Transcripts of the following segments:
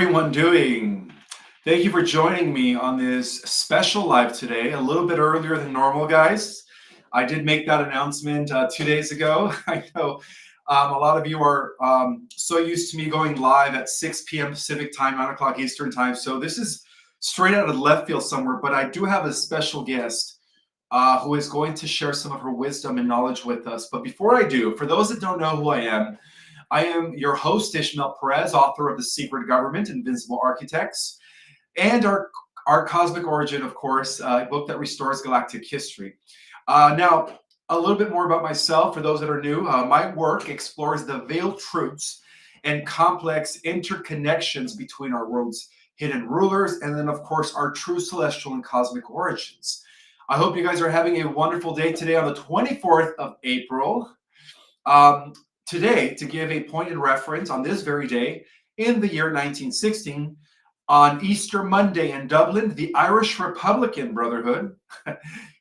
everyone doing? Thank you for joining me on this special live today, a little bit earlier than normal, guys. I did make that announcement 2 days ago. I know a lot of you are so used to me going live at 6 p.m. Pacific time, 9 o'clock Eastern time. So this is straight out of left field somewhere, but I do have a special guest who is going to share some of her wisdom and knowledge with us. But before I do, for those that don't know who I am your host, Ishmael Perez, author of The Secret Government, Invincible Architects, and our Cosmic Origin, of course, a book that restores galactic history. Now, a little bit more about myself for those that are new. My work explores the veiled truths and complex interconnections between our world's hidden rulers and then, of course, our true celestial and cosmic origins. I hope you guys are having a wonderful day today on the 24th of April. Today, to give a point in reference, on this very day, in the year 1916, on Easter Monday in Dublin, the Irish Republican Brotherhood,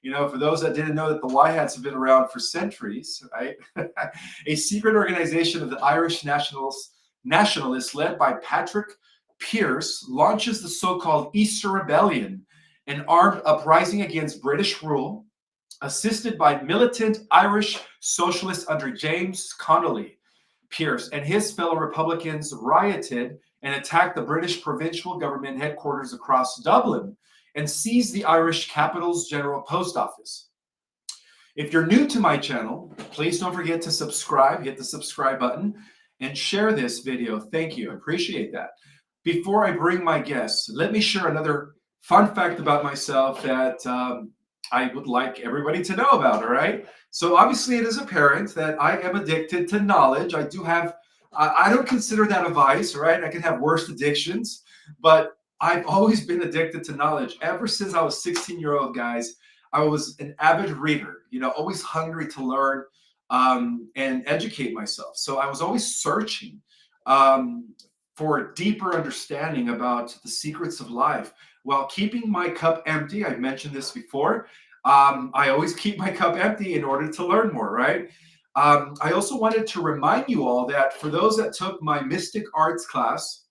for those that didn't know that the Y-hats have been around for centuries, right? A secret organization of the Irish nationalists led by Patrick Pearse launches the so-called Easter Rebellion, an armed uprising against British rule, assisted by militant Irish socialists under James Connolly. Pearse and his fellow Republicans rioted and attacked the British provincial government headquarters across Dublin and seized the Irish capital's general post office. If you're new to my channel, please don't forget to subscribe, hit the subscribe button, and share this video. Thank you, I appreciate that. Before I bring my guests, let me share another fun fact about myself that I would like everybody to know about, all right? So obviously it is apparent that I am addicted to knowledge. I don't consider that a vice, right? I can have worse addictions, but I've always been addicted to knowledge. Ever since I was 16-year-old, guys, I was an avid reader, always hungry to learn and educate myself. So I was always searching for a deeper understanding about the secrets of life, while keeping my cup empty. I've mentioned this before. I always keep my cup empty in order to learn more, right? I also wanted to remind you all that for those that took my Mystic Arts class,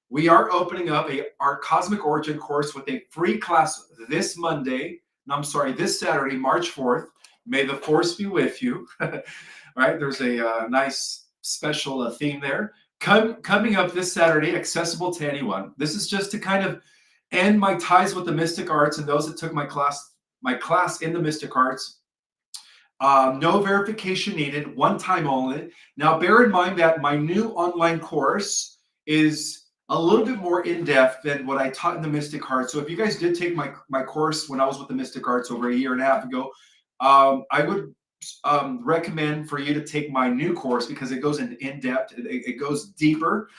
we are opening up our Cosmic Origin course with a free class this Saturday, March 4th. May the force be with you. Right? There's a nice special theme there. Coming up this Saturday, accessible to anyone. This is just to kind of end my ties with the Mystic Arts and those that took my class in the Mystic Arts. No verification needed, one time only. Now, bear in mind that my new online course is a little bit more in-depth than what I taught in the Mystic Arts. So if you guys did take my course when I was with the Mystic Arts over a year and a half ago, I would recommend for you to take my new course because it goes in-depth, it goes deeper.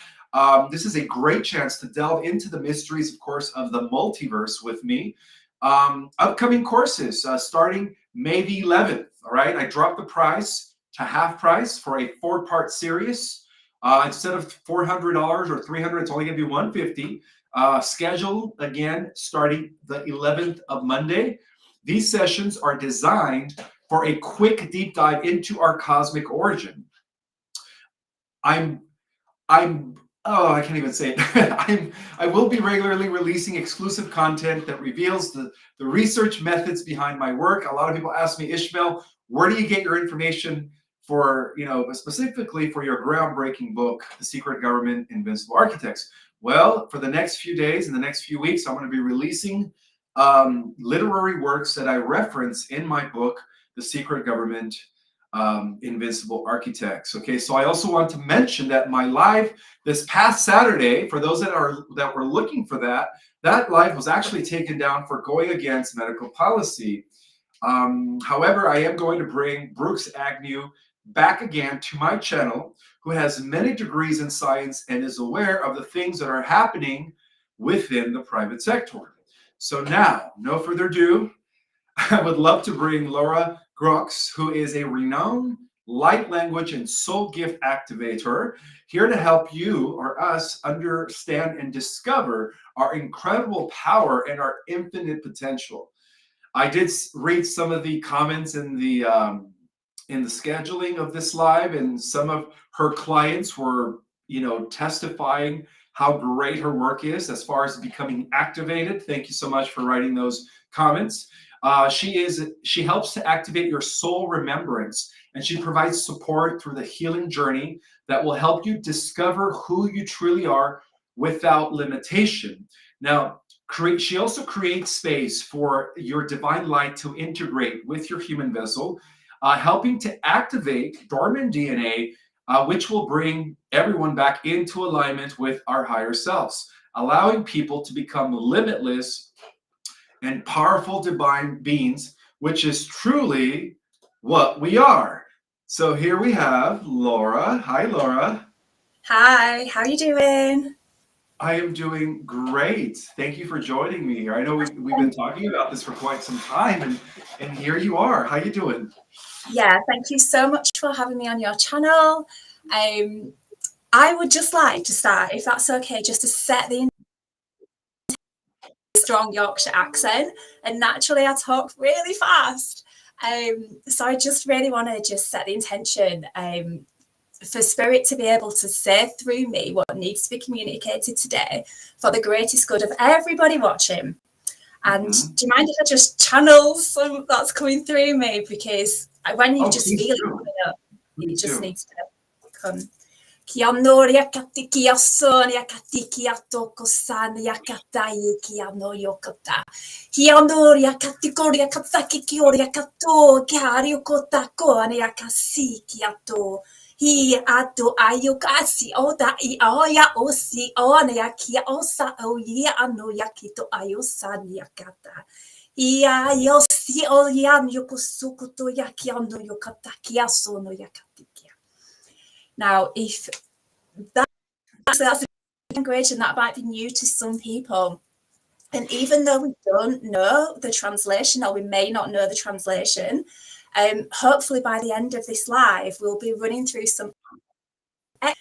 This is a great chance to delve into the mysteries, of course, of the multiverse with me. Upcoming courses starting May the 11th. All right, I dropped the price to half price for a 4-part series. Instead of $400 or $300, it's only going to be $150. Schedule again starting the 11th of Monday. These sessions are designed for a quick deep dive into our cosmic origin. I can't even say it. I will be regularly releasing exclusive content that reveals the research methods behind my work. A lot of people ask me, Ishmael, where do you get your information for, specifically for your groundbreaking book, The Secret Government, Invincible Architects? Well, for the next few days and the next few weeks, I'm going to be releasing literary works that I reference in my book, The Secret Government, Invincible Architects. Okay, so I also want to mention that my live this past Saturday, for those that were looking for that live was actually taken down for going against medical policy. However, I am going to bring Brooks Agnew back again to my channel, who has many degrees in science and is aware of the things that are happening within the private sector. So now, no further ado, I would love to bring Laura Grauxe, who is a renowned light language and soul gift activator, here to help you or us understand and discover our incredible power and our infinite potential. I did read some of the comments in the scheduling of this live, and some of her clients were, testifying how great her work is as far as becoming activated. Thank you so much for writing those comments. She helps to activate your soul remembrance, and she provides support through the healing journey that will help you discover who you truly are without limitation. Now, she also creates space for your divine light to integrate with your human vessel, helping to activate dormant DNA, which will bring everyone back into alignment with our higher selves, allowing people to become limitless and powerful divine beings, which is truly what we are. So here we have Laura. Hi, Laura. Hi, how are you doing? I am doing great. Thank you for joining me here. I know we've been talking about this for quite some time, and here you are. How you doing? Yeah, thank you so much for having me on your channel. I would just like to start, if that's okay, just to set the strong Yorkshire accent, and naturally I talk really fast. So I just really want to just set the intention for Spirit to be able to say through me what needs to be communicated today for the greatest good of everybody watching. And do you mind if I just channel some that's coming through me? Because when you just feel it coming up, it just needs to come. Kianoria katikia sonia katikia toko sania katai kiano yokata. Kianoria katikoria kataki kioria kato kario kota koania kasi kiato. Hi ato ayokasi oda I oya osi onia kia osa oya ano yakito ayosania kata. Ia yosi oyan yokosukuto yakiano yokata kiaso no yakatikia. Now, if that's a language and that might be new to some people, and even though we don't know the translation, or we may not know the translation, hopefully by the end of this live, we'll be running through some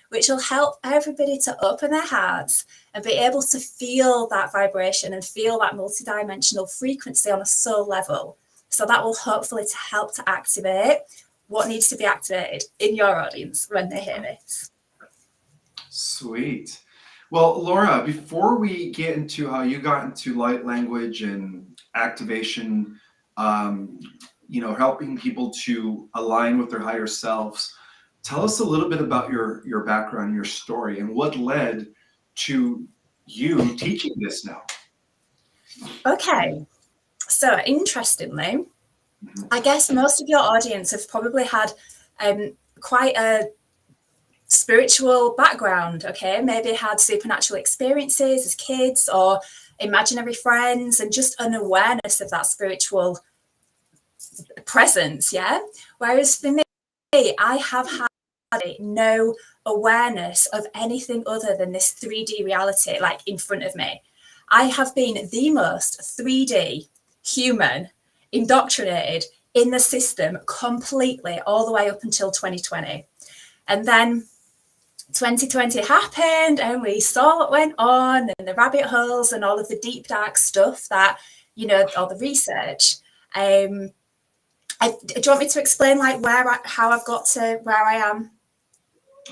which will help everybody to open their hearts and be able to feel that vibration and feel that multidimensional frequency on a soul level. So that will hopefully to help to activate what needs to be activated in your audience when they hear this. Sweet. Well, Laura, before we get into how you got into light language and activation, helping people to align with their higher selves, tell us a little bit about your background, your story, and what led to you teaching this now. Okay. So interestingly, I guess most of your audience have probably had quite a spiritual background, okay? Maybe had supernatural experiences as kids or imaginary friends and just an awareness of that spiritual presence, yeah? Whereas for me, I have had no awareness of anything other than this 3D reality, like in front of me. I have been the most 3D human indoctrinated in the system completely all the way up until 2020. And then 2020 happened and we saw what went on and the rabbit holes and all of the deep, dark stuff that, all the research. Do you want me to explain like how I've got to where I am?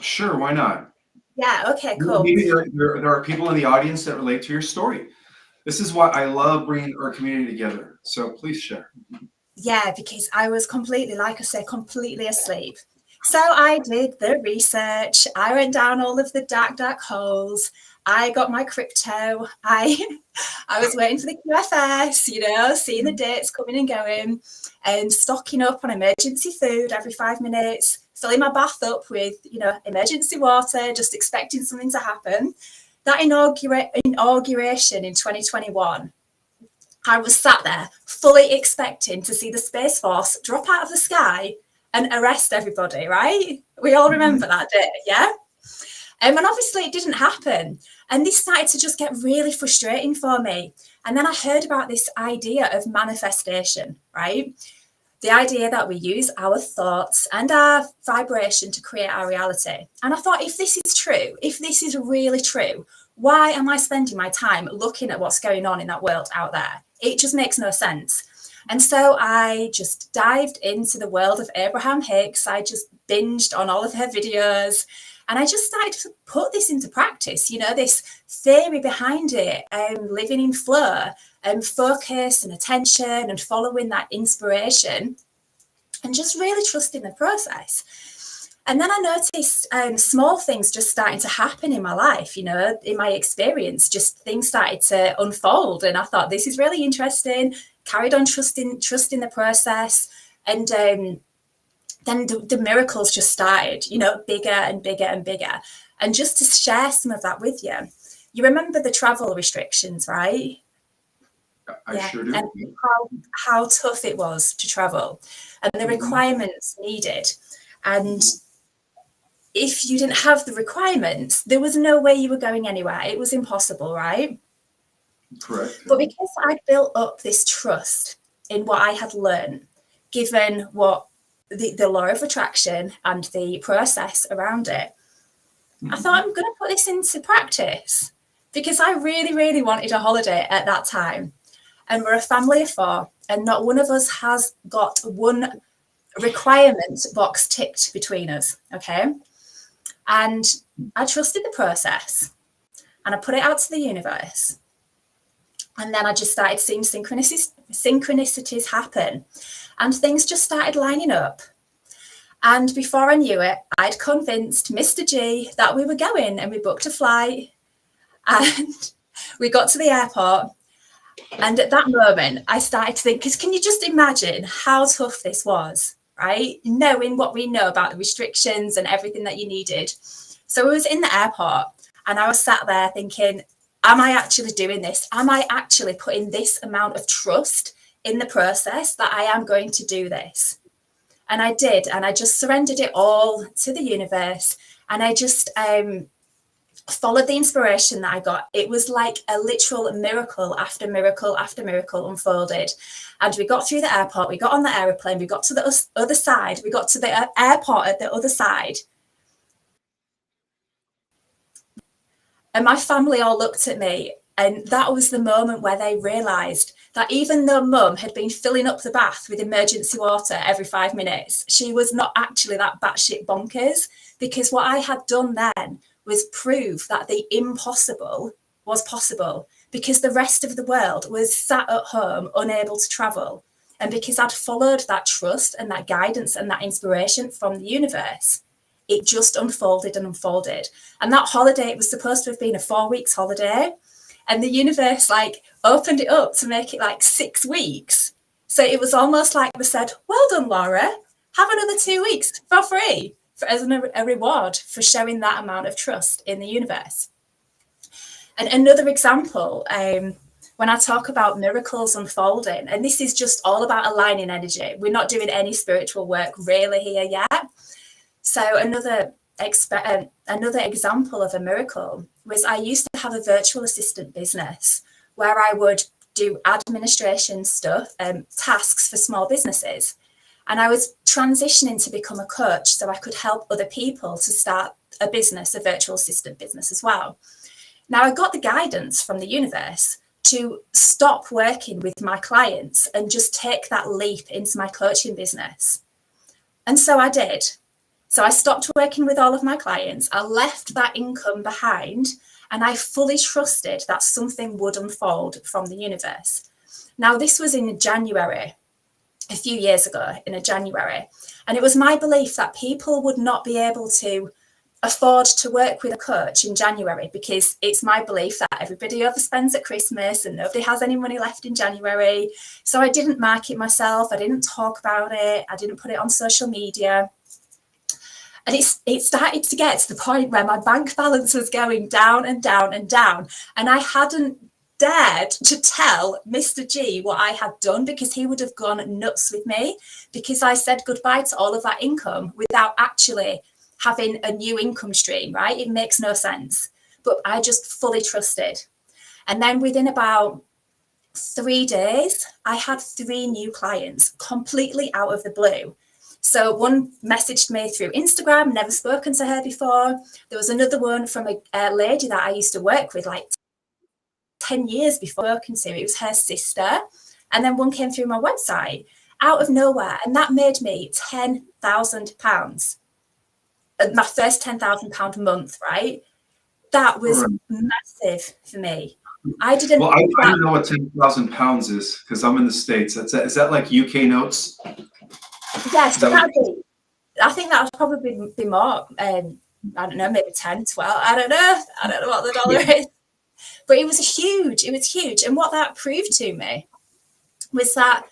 Sure, why not? Yeah, okay, cool. Maybe there are people in the audience that relate to your story. This is why I love bringing our community together. So please share. Yeah, because I was completely asleep. So I did the research. I went down all of the dark holes. I got my crypto. I was waiting for the QFS, seeing the dates coming and going, and stocking up on emergency food every 5 minutes, filling my bath up with, emergency water, just expecting something to happen. That inauguration in 2021, I was sat there fully expecting to see the Space Force drop out of the sky and arrest everybody, right? We all remember that day, yeah? And obviously it didn't happen. And this started to just get really frustrating for me. And then I heard about this idea of manifestation, right? The idea that we use our thoughts and our vibration to create our reality. And I thought, if this is true, if this is really true, why am I spending my time looking at what's going on in that world out there? It just makes no sense. And so I just dived into the world of Abraham Hicks. I just binged on all of her videos. And I just started to put this into practice, this theory behind it, living in flow and focus and attention and following that inspiration and just really trusting the process. And then I noticed small things just starting to happen in my life, in my experience, just things started to unfold. And I thought, this is really interesting, carried on trusting the process. And then the miracles just started, bigger and bigger and bigger. And just to share some of that with you, you remember the travel restrictions, right? I sure do. And how tough it was to travel and the requirements needed. And if you didn't have the requirements, there was no way you were going anywhere. It was impossible, right? Correct. But because I'd built up this trust in what I had learned, given what the law of attraction and the process around it, I thought, I'm going to put this into practice, because I really, really wanted a holiday at that time. And we're a family of 4, and not one of us has got one requirement box ticked between us, okay? And I trusted the process, and I put it out to the universe. And then I just started seeing synchronicities happen, and things just started lining up. And before I knew it, I'd convinced Mr. G that we were going, and we booked a flight, and we got to the airport. And at that moment, I started to think, because can you just imagine how tough this was, right? Knowing what we know about the restrictions and everything that you needed. So I was in the airport, and I was sat there thinking, am I actually doing this? Am I actually putting this amount of trust in the process that I am going to do this? And I did. And I just surrendered it all to the universe. And I just followed the inspiration that I got. It was like a literal miracle after miracle after miracle unfolded. And we got through the airport, we got on the aeroplane, we got to the other side, we got to the airport at the other side. And my family all looked at me, and that was the moment where they realised that even though Mum had been filling up the bath with emergency water every 5 minutes, she was not actually that batshit bonkers, because what I had done then was prove that the impossible was possible, because the rest of the world was sat at home unable to travel. And because I'd followed that trust and that guidance and that inspiration from the universe, it just unfolded and unfolded. And that holiday, it was supposed to have been a 4 weeks holiday, and the universe opened it up to make it 6 weeks. So it was almost like they said, well done, Laura, have another 2 weeks for free, as a reward for showing that amount of trust in the universe. And another example, when I talk about miracles unfolding, and this is just all about aligning energy, we're not doing any spiritual work really here yet. So another example of a miracle was, I used to have a virtual assistant business where I would do administration stuff, tasks for small businesses. And I was transitioning to become a coach so I could help other people to start a business, a virtual assistant business as well. Now, I got the guidance from the universe to stop working with my clients and just take that leap into my coaching business. And so I did. So I stopped working with all of my clients. I left that income behind, and I fully trusted that something would unfold from the universe. Now, this was in January, a few years ago, in January. And it was my belief that people would not be able to afford to work with a coach in January, because it's my belief that everybody overspends at Christmas and nobody has any money left in January. So I didn't market myself. I didn't talk about it. I didn't put it on social media. And it started to get to the point where my bank balance was going down and down and down. And I hadn't dared to tell Mr. G what I had done, because he would have gone nuts with me, because I said goodbye to all of that income without actually having a new income stream, right? It makes no sense. But I just fully trusted. And then within about 3 days, I had 3 new clients completely out of the blue. So one messaged me through Instagram, never spoken to her before. There was another one from a lady that I used to work with 10 years before spoken to. It was her sister. And then one came through my website out of nowhere. And that made me £10,000. my first £10,000 a month, right? That was massive for me. I didn't. Well, I don't know what £10,000 is because I'm in the States. Is that like UK notes? Yes, I think that would probably be more. I don't know, maybe 10, 12. I don't know what the dollar is. But it was huge. And what that proved to me was that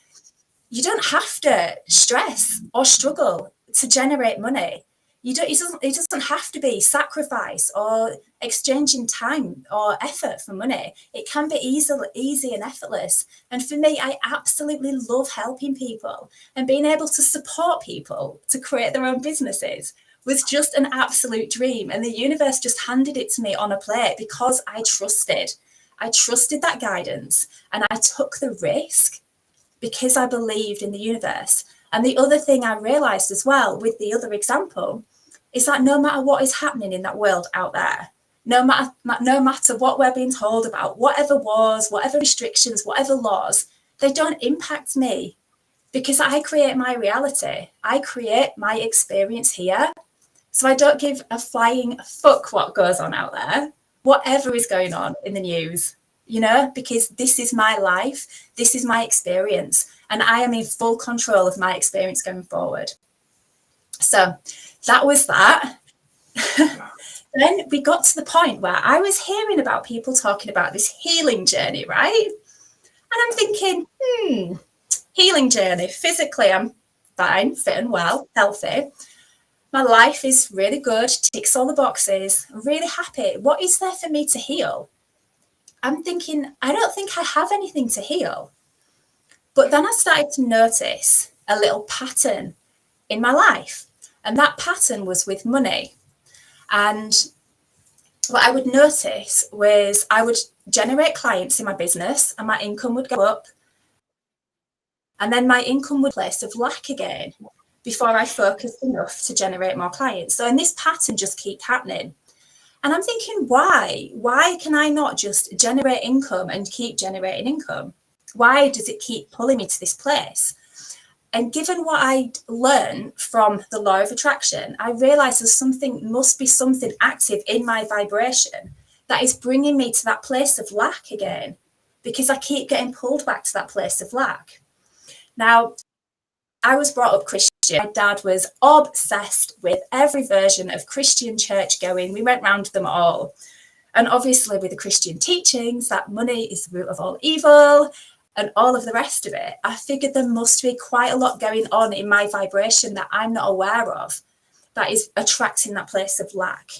you don't have to stress or struggle to generate money. It doesn't have to be sacrifice or exchanging time or effort for money. It can be easy and effortless. And for me, I absolutely love helping people, and being able to support people to create their own businesses was just an absolute dream. And the universe just handed it to me on a plate because I trusted that guidance, and I took the risk because I believed in the universe. And the other thing I realized as well with the other example is that no matter what is happening in that world out there, no matter what we're being told about, whatever wars, whatever restrictions, whatever laws, they don't impact me, because I create my reality. I create my experience here. So I don't give a flying fuck what goes on out there, whatever is going on in the news, because this is my life, this is my experience, and I am in full control of my experience going forward. So that was that. Then we got to the point where I was hearing about people talking about this healing journey, right? And I'm thinking, healing journey. Physically, I'm fine, fit and well, healthy. My life is really good, ticks all the boxes. I'm really happy. What is there for me to heal? I'm thinking, I don't think I have anything to heal. But then I started to notice a little pattern in my life. And that pattern was with money. And what I would notice was I would generate clients in my business and my income would go up. And then my income would place of lack again before I focused enough to generate more clients. So, and this pattern just keeps happening. And I'm thinking, why? Why can I not just generate income and keep generating income? Why does it keep pulling me to this place? And given what I learned from the law of attraction, I realized must be something active in my vibration that is bringing me to that place of lack again, because I keep getting pulled back to that place of lack. Now, I was brought up Christian. My dad was obsessed with every version of Christian church going. We went round them all. And obviously with the Christian teachings that money is the root of all evil and all of the rest of it, I figured there must be quite a lot going on in my vibration that I'm not aware of that is attracting that place of lack.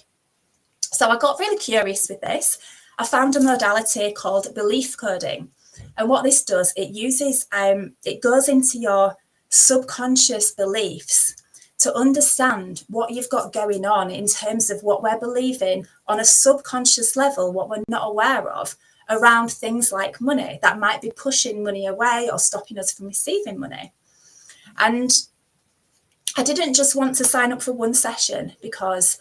So I got really curious with this. I found a modality called belief coding. And what this does, it goes into your subconscious beliefs to understand what you've got going on in terms of what we're believing on a subconscious level, what we're not aware of around things like money that might be pushing money away or stopping us from receiving money. And I didn't just want to sign up for one session, because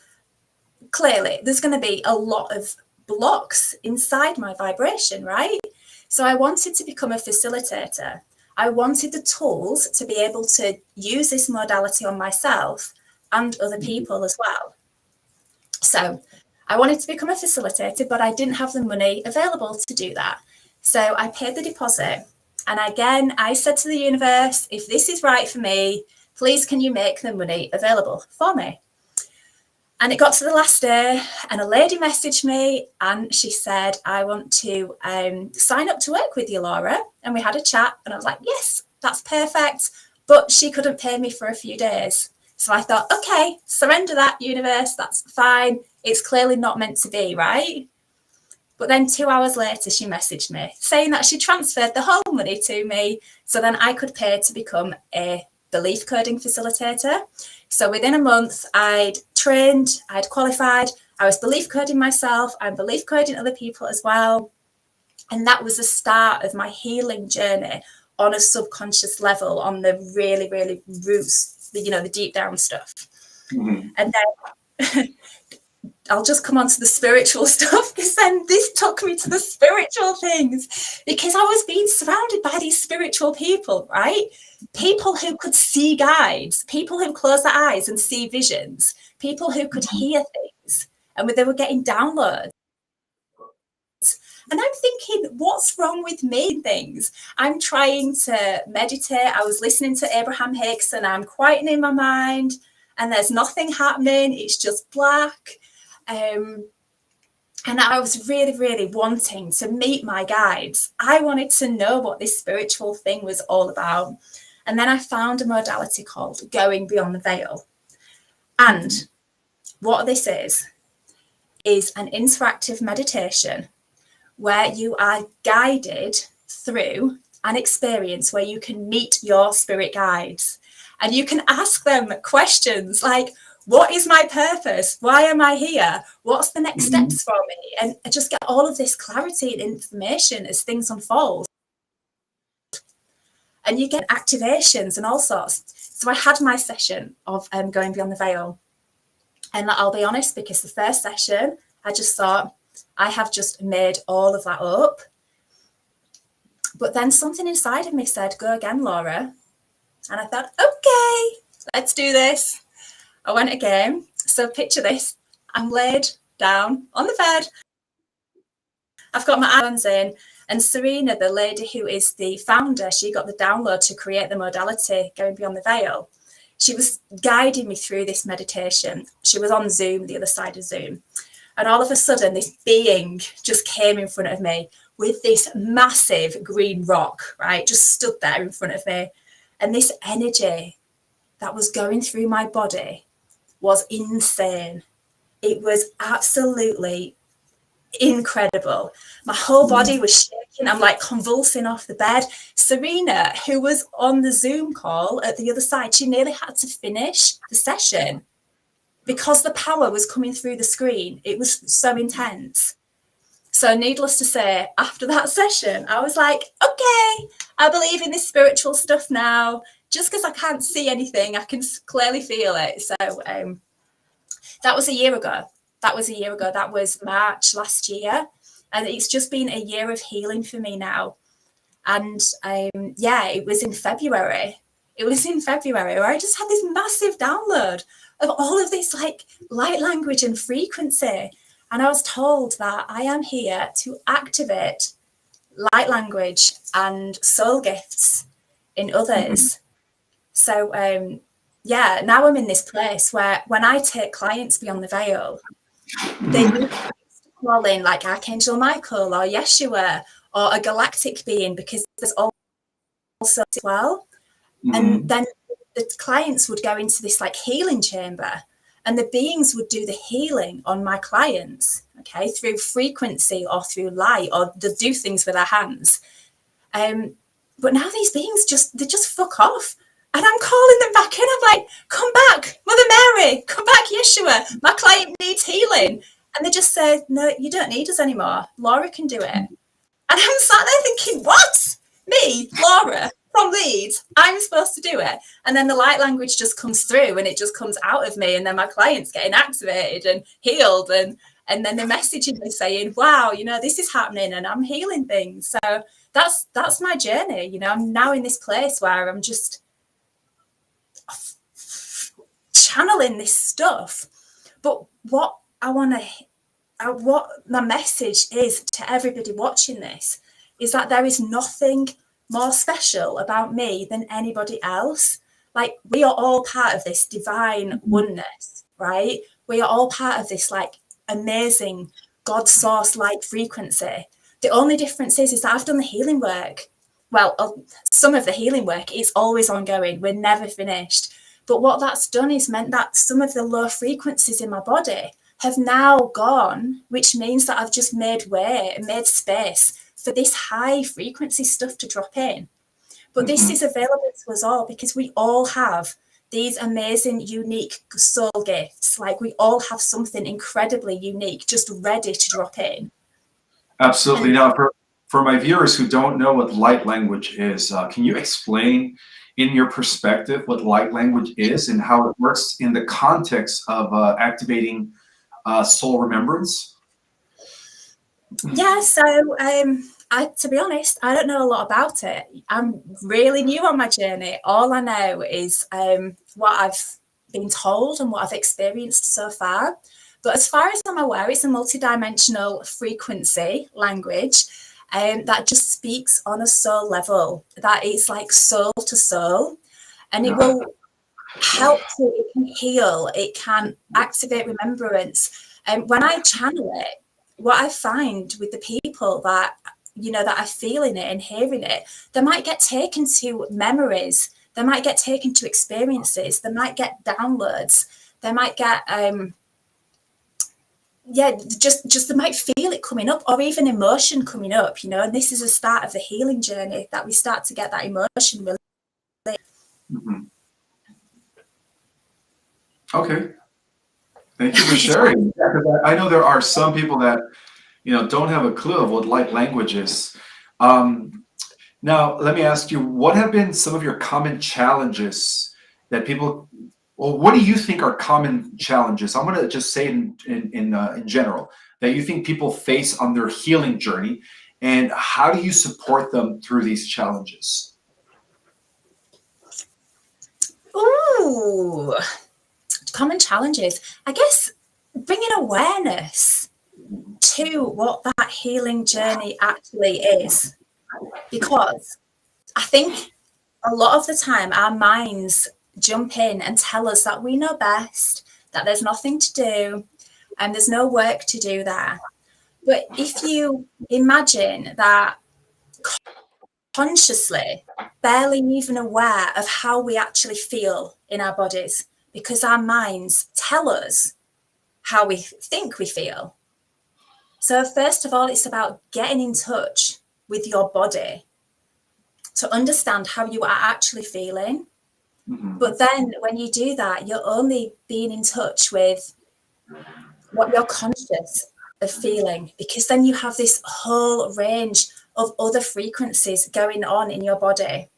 clearly there's going to be a lot of blocks inside my vibration, right? So I wanted to become a facilitator. I wanted the tools to be able to use this modality on myself and other people as well. So I wanted to become a facilitator, but I didn't have the money available to do that. So I paid the deposit. And again, I said to the universe, if this is right for me, please can you make the money available for me? And it got to the last day and a lady messaged me and she said, I want to sign up to work with you, Laura. And we had a chat and I was like, yes, that's perfect. But she couldn't pay me for a few days. So I thought, okay, surrender that, universe. That's fine. It's clearly not meant to be, right? But then 2 hours later, she messaged me saying that she transferred the whole money to me so then I could pay to become a belief coding facilitator. So within a month, I'd trained, I'd qualified, I was belief coding myself, I'm belief coding other people as well. And that was the start of my healing journey on a subconscious level, on the really, really roots, the deep down stuff. Mm-hmm. And then I'll just come on to the spiritual stuff, because then this took me to the spiritual things, because I was being surrounded by these spiritual people, right? People who could see guides, people who close their eyes and see visions, people who could hear things, and they were getting downloads. And I'm thinking, what's wrong with me? Things. I'm trying to meditate. I was listening to Abraham Hicks, and I'm quietening my mind, and there's nothing happening. It's just black. And I was really, really wanting to meet my guides. I wanted to know what this spiritual thing was all about. And then I found a modality called Going Beyond the Veil. And what this is an interactive meditation where you are guided through an experience where you can meet your spirit guides. And you can ask them questions like, what is my purpose? Why am I here? What's the next steps for me? And I just get all of this clarity and information as things unfold. And you get activations and all sorts. So I had my session of Going Beyond the Veil. And I'll be honest, because the first session, I just thought, I have just made all of that up. But then something inside of me said, go again, Laura. And I thought, okay, let's do this. I went again. So picture this. I'm laid down on the bed. I've got my hands in. And Serena, the lady who is the founder, she got the download to create the modality Going Beyond the Veil. She was guiding me through this meditation. She was on Zoom, the other side of Zoom. And all of a sudden, this being just came in front of me with this massive green rock, right? Just stood there in front of me. And this energy that was going through my body was insane. It was absolutely incredible. My whole body was shaking. I'm like convulsing off the bed. Serena, who was on the Zoom call at the other side, she nearly had to finish the session because the power was coming through the screen. It was so intense. So needless to say, after that session, I was like, okay, I believe in this spiritual stuff now. Just because I can't see anything, I can clearly feel it. So that was a year ago. That was March last year. And it's just been a year of healing for me now. And it was in February. Where I just had this massive download of all of this like light language and frequency. And I was told that I am here to activate light language and soul gifts in others. So now I'm in this place where when I take clients beyond the veil, they need to call in like Archangel Michael or Yeshua or a galactic being, because there's also as well. And then the clients would go into this like healing chamber, and the beings would do the healing on my clients, okay, through frequency or through light, or they do things with their hands. But now these beings just fuck off. And I'm calling them back in. I'm like, come back, Mother Mary, come back, Yeshua. My client needs healing. And they just say, no, you don't need us anymore. Laura can do it. And I'm sat there thinking, what? Me, Laura, from Leeds, I'm supposed to do it. And then the light language just comes through and it just comes out of me. And then my client's getting activated and healed. And then they're messaging me saying, wow, this is happening and I'm healing things. So that's my journey. I'm now in this place where I'm just channeling this stuff. But what my message is to everybody watching this is that there is nothing more special about me than anybody else. Like, we are all part of this divine oneness, right? We are all part of this like amazing God source light frequency. The only difference is that I've done the healing work. Well, some of the healing work is always ongoing. We're never finished. But what that's done is meant that some of the low frequencies in my body have now gone, which means that I've just made space for this high frequency stuff to drop in. But this is available to us all because we all have these amazing, unique soul gifts. Like, we all have something incredibly unique just ready to drop in. Absolutely. Now, for my viewers who don't know what light language is, can you explain in your perspective what light language is and how it works in the context of activating soul remembrance? Yeah, so to be honest, I don't know a lot about it. I'm really new on my journey. All I know is what I've been told and what I've experienced so far. But as far as I'm aware, it's a multidimensional frequency language that just speaks on a soul level, that is like soul to soul, and it will help to, it can heal, it can activate remembrance. And when I channel it, what I find with the people that, you know, that are feeling it and hearing it, they might get taken to memories, they might get taken to experiences, they might get downloads, they might get just they might feel it coming up, or even emotion coming up, you know. And this is the start of the healing journey, that we start to get that emotion really. Mm-hmm. Okay, thank you for sharing. Yeah, 'cause I know there are some people that, you know, don't have a clue of what light language is. Now, let me ask you, what have been some of your common challenges that people, well, what do you think are common challenges? I'm going to just say in general, that you think people face on their healing journey, and how do you support them through these challenges? Ooh, common challenges. I guess bringing awareness to what that healing journey actually is. Because I think a lot of the time our minds jump in and tell us that we know best, that there's nothing to do, and there's no work to do there. But if you imagine that consciously, barely even aware of how we actually feel in our bodies, because our minds tell us how we think we feel. So first of all, it's about getting in touch with your body to understand how you are actually feeling. Mm-hmm. But then when you do that, you're only being in touch with what you're conscious of feeling, because then you have this whole range of other frequencies going on in your body.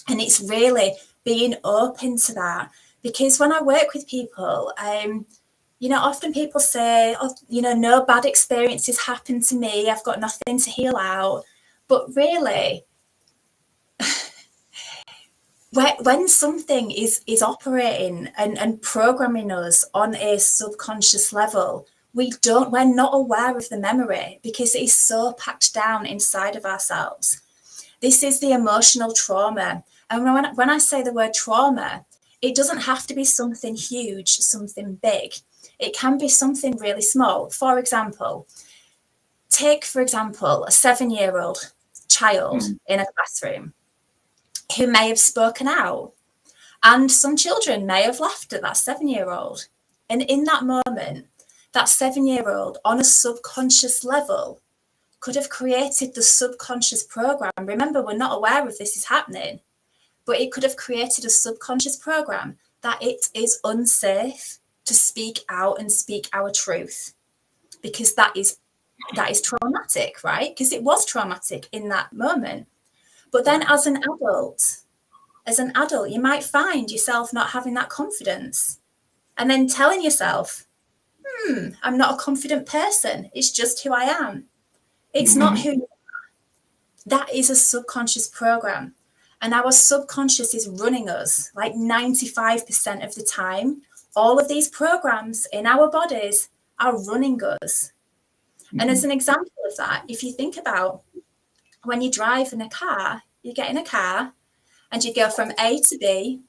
And it's really being open to that. Because when I work with people, you know, often people say, oh, you know, no bad experiences happen to me, I've got nothing to heal out. But really, when something is operating and programming us on a subconscious level, we're not aware of the memory, because it is so packed down inside of ourselves. This is the emotional trauma. And when I say the word trauma, it doesn't have to be something huge, something big. It can be something really small. For example, take, for example, a 7-year-old child in a classroom who may have spoken out. And some children may have laughed at that 7-year-old. And in that moment, that 7-year-old on a subconscious level could have created the subconscious program. Remember, we're not aware of this is happening, but it could have created a subconscious program that it is unsafe to speak out and speak our truth, because that is traumatic, right? Because it was traumatic in that moment. But then as an adult, you might find yourself not having that confidence, and then telling yourself, I'm not a confident person. It's just who I am. It's not who you are. That is a subconscious program. And our subconscious is running us like 95% of the time. All of these programs in our bodies are running us. And as an example of that, if you think about when you drive in a car, you get in a car and you go from A to B,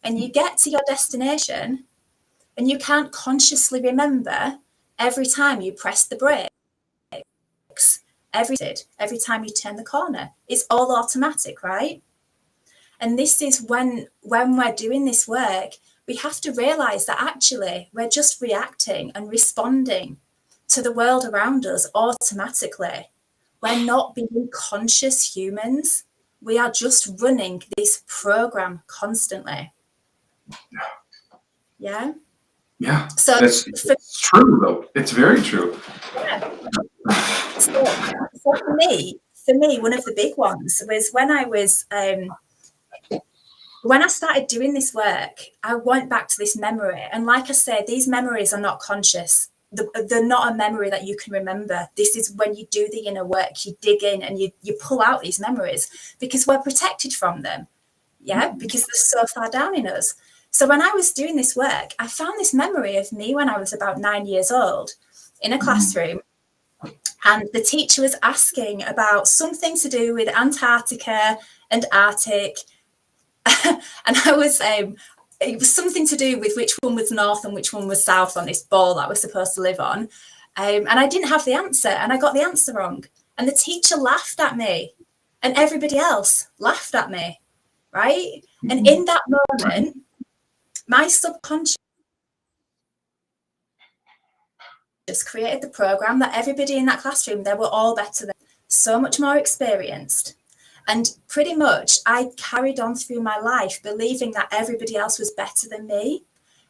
and you get to your destination, and you can't consciously remember every time you press the brakes, every time you turn the corner. It's all automatic, right? And this is when we're doing this work, we have to realize that actually we're just reacting and responding to the world around us automatically. We're not being conscious humans. We are just running this program constantly. Yeah. Yeah. So it's true, though. It's very true. Yeah. So for me, one of the big ones was when I started doing this work, I went back to this memory. And like I said, these memories are not conscious. they're not a memory that you can remember. This is when you do the inner work, you dig in and you pull out these memories because we're protected from them. Yeah, because they're so far down in us. So when I was doing this work, I found this memory of me when I was about 9 years old in a classroom. And the teacher was asking about something to do with Antarctica and Arctic. And I was, it was something to do with which one was north and which one was south on this ball that we're supposed to live on. And I didn't have the answer, and I got the answer wrong. And the teacher laughed at me, and everybody else laughed at me, right? And in that moment, my subconscious just created the program that everybody in that classroom, they were all better than, so much more experienced. And pretty much I carried on through my life believing that everybody else was better than me.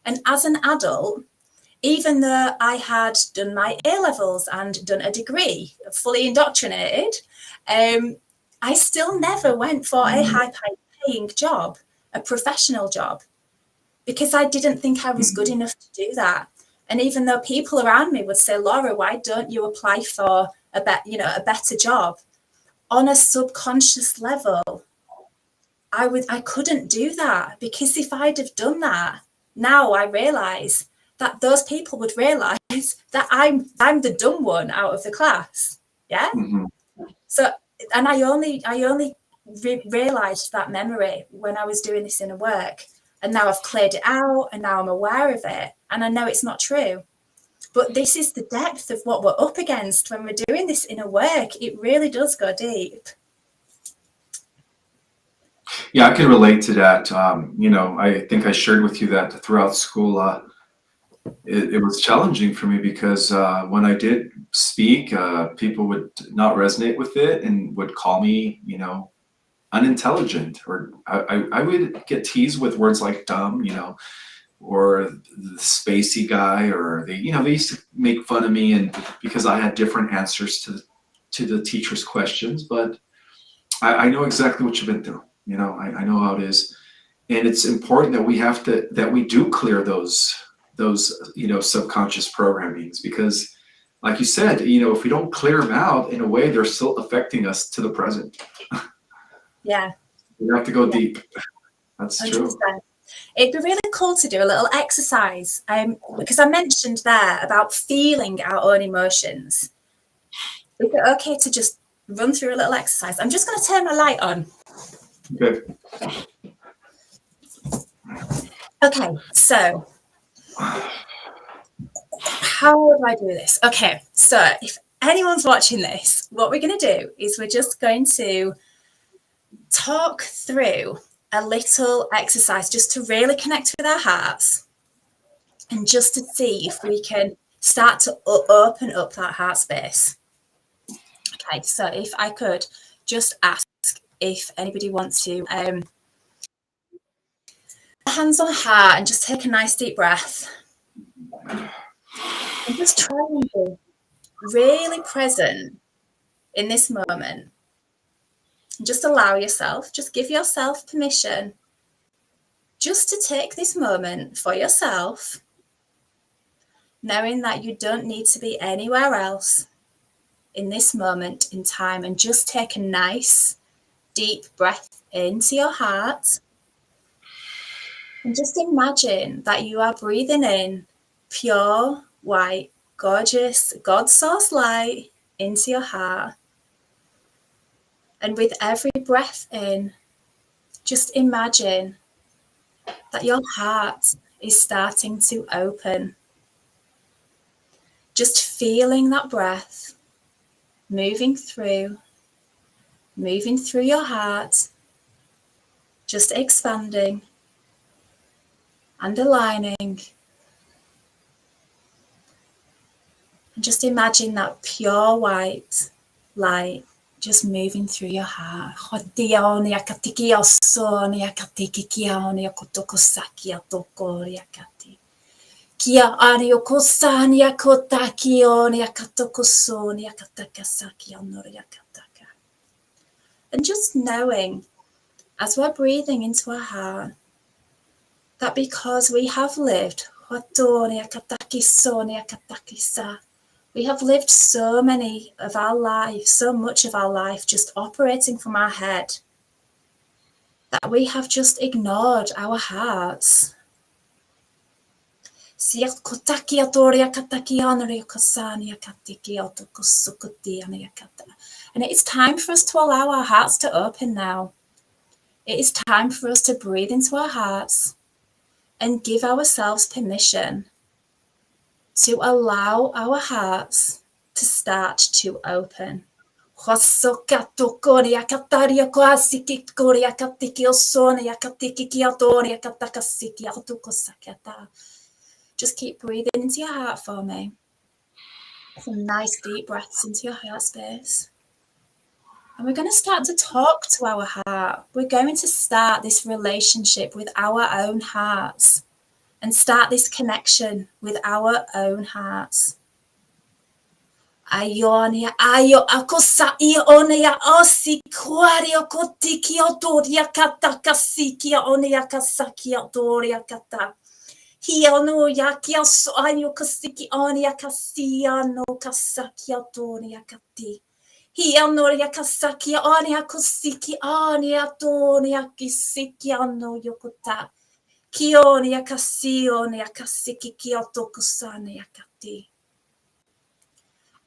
And as an adult, even though I had done my A-levels and done a degree, fully indoctrinated, I still never went for a high-paying job, a professional job, because I didn't think I was good enough to do that. And even though people around me would say, Laura, why don't you apply for a better job? On a subconscious level, I couldn't do that, because if I'd have done that, now I realise that those people would realise that I'm the dumb one out of the class. Yeah. So, and I only realised that memory when I was doing this inner work, and now I've cleared it out, and now I'm aware of it, and I know it's not true. But this is the depth of what we're up against when we're doing this inner work. It really does go deep. Yeah, I can relate to that. I think I shared with you that throughout school, it was challenging for me because when I did speak, people would not resonate with it and would call me, unintelligent, or I would get teased with words like dumb, or the spacey guy, or they used to make fun of me, and because I had different answers to the teacher's questions. But I know exactly what you've been through. I know how it is, and it's important that we do clear those subconscious programmings, because like you said, if we don't clear them out, in a way they're still affecting us to the present. Yeah, we have to go deep. That's 100%. True. It'd be really cool to do a little exercise, because I mentioned there about feeling our own emotions. Is it okay to just run through a little exercise? I'm just going to turn my light on. Okay. Okay, so how would I do this? Okay, so if anyone's watching this, what we're going to do is we're just going to talk through a little exercise just to really connect with our hearts, and just to see if we can start to open up that heart space. Okay, so if I could just ask if anybody wants to hands on heart and just take a nice deep breath, and just try and be really present in this moment. And just allow yourself, just give yourself permission just to take this moment for yourself, knowing that you don't need to be anywhere else in this moment in time, and just take a nice deep breath into your heart, and just imagine that you are breathing in pure, white, gorgeous, God source light into your heart. And with every breath in, just imagine that your heart is starting to open. Just feeling that breath moving through your heart, just expanding and aligning. And just imagine that pure white light just moving through your heart. Kia ario kosania kotakionia katokosonia katakasaki onoria kataka. And just knowing, as we're breathing into our heart, that because we have lived We have lived so much of our life just operating from our head, that we have just ignored our hearts. And it is time for us to allow our hearts to open now. It is time for us to breathe into our hearts and give ourselves permission to allow our hearts to start to open. Just keep breathing into your heart for me. Some nice deep breaths into your heart space. And we're going to start to talk to our heart. We're going to start this relationship with our own hearts and start this connection with our own hearts. Ayonia ayo akosa ionia osikuario kotikio doria katakasikia onia kasakia doria kata. Hiano yakia so ayo kasiki onia kasia no kasakia doria kati. Hiano yakasakia onia kosiki onia doria kisiki no yokota. Kionia kasionia kasiki kioto kusana yakati.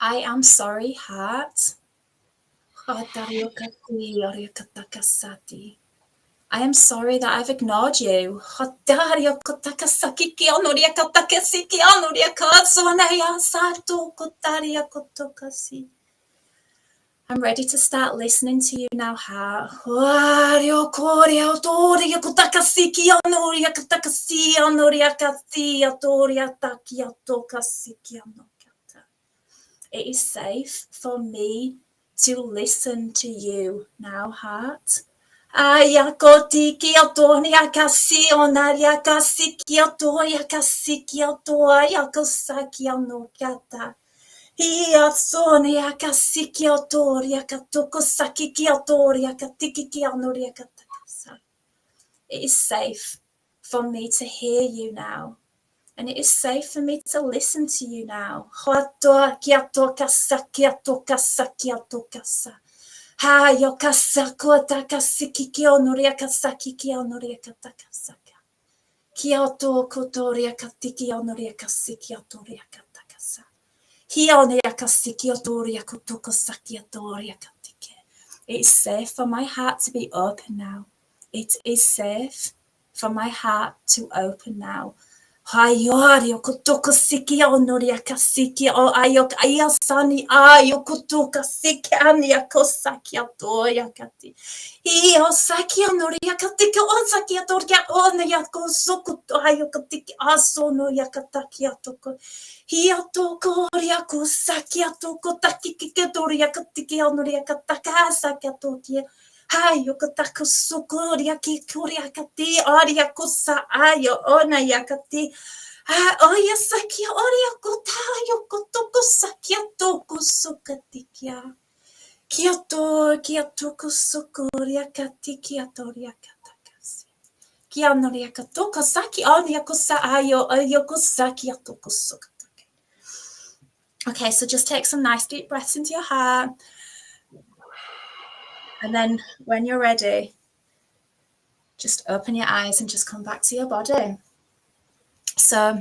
I am sorry, heart. I am sorry that I've ignored you. I'm ready to start listening to you now, heart. It is safe for me to listen to you now, heart. It is safe for me to hear you now. And it is safe for me to listen to you now. It is safe for my heart to be open now. It is safe for my heart to open now. Hayorio kutoka siki onoria kasiki o ayok ayasani ayo kutoka siki ania kosaki atoya kati. Io saki onoria katika o saki atoria onia kosukuto ayo katiki asono yakataki atoko. Hiatoko ria kusaki atoko takiki ketoria katiki onoria kataka saki atokia. Hayo kataka sukuria kikuria kati aria kusa ayo ona yakati. Oya sakia oria kotayo kotoko sakia toko sukatikia. Kiato kusukuria kati kiatoria katakasi. Kianoria katoka saki onia kusa ayo kusaki atoko sukatake. Okay, so just take some nice deep breaths into your heart. And then when you're ready, just open your eyes and just come back to your body. So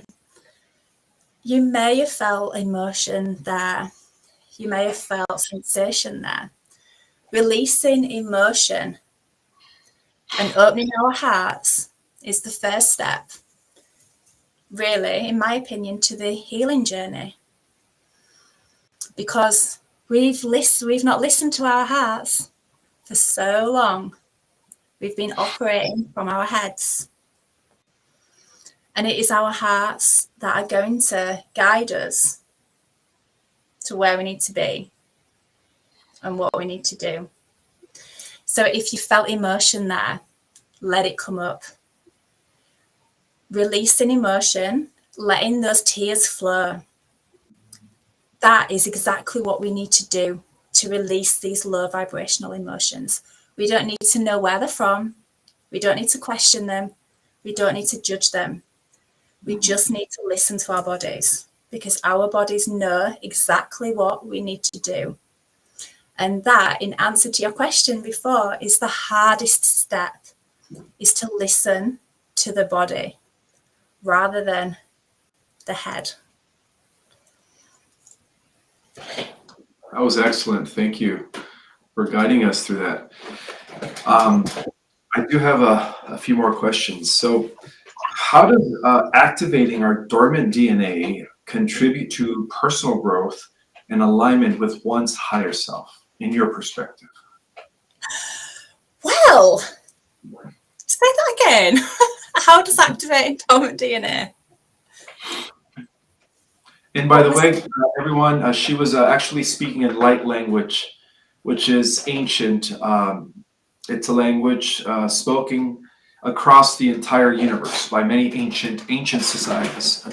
you may have felt emotion there. You may have felt sensation there. Releasing emotion and opening our hearts is the first step, really, in my opinion, to the healing journey. Because we've not listened to our hearts for so long. We've been operating from our heads. And it is our hearts that are going to guide us to where we need to be and what we need to do. So if you felt emotion there, let it come up. Releasing emotion, letting those tears flow. That is exactly what we need to do to release these low vibrational emotions. We don't need to know where they're from. We don't need to question them. We don't need to judge them. We just need to listen to our bodies, because our bodies know exactly what we need to do. And that, in answer to your question before, is the hardest step, is to listen to the body rather than the head. That was excellent. Thank you for guiding us through that. I do have a few more questions. So how does activating our dormant DNA contribute to personal growth and alignment with one's higher self, in your perspective? Well, say that again. How does activating dormant DNA? And by the way, everyone, she was actually speaking in light language, which is ancient. It's a language spoken across the entire universe by many ancient societies,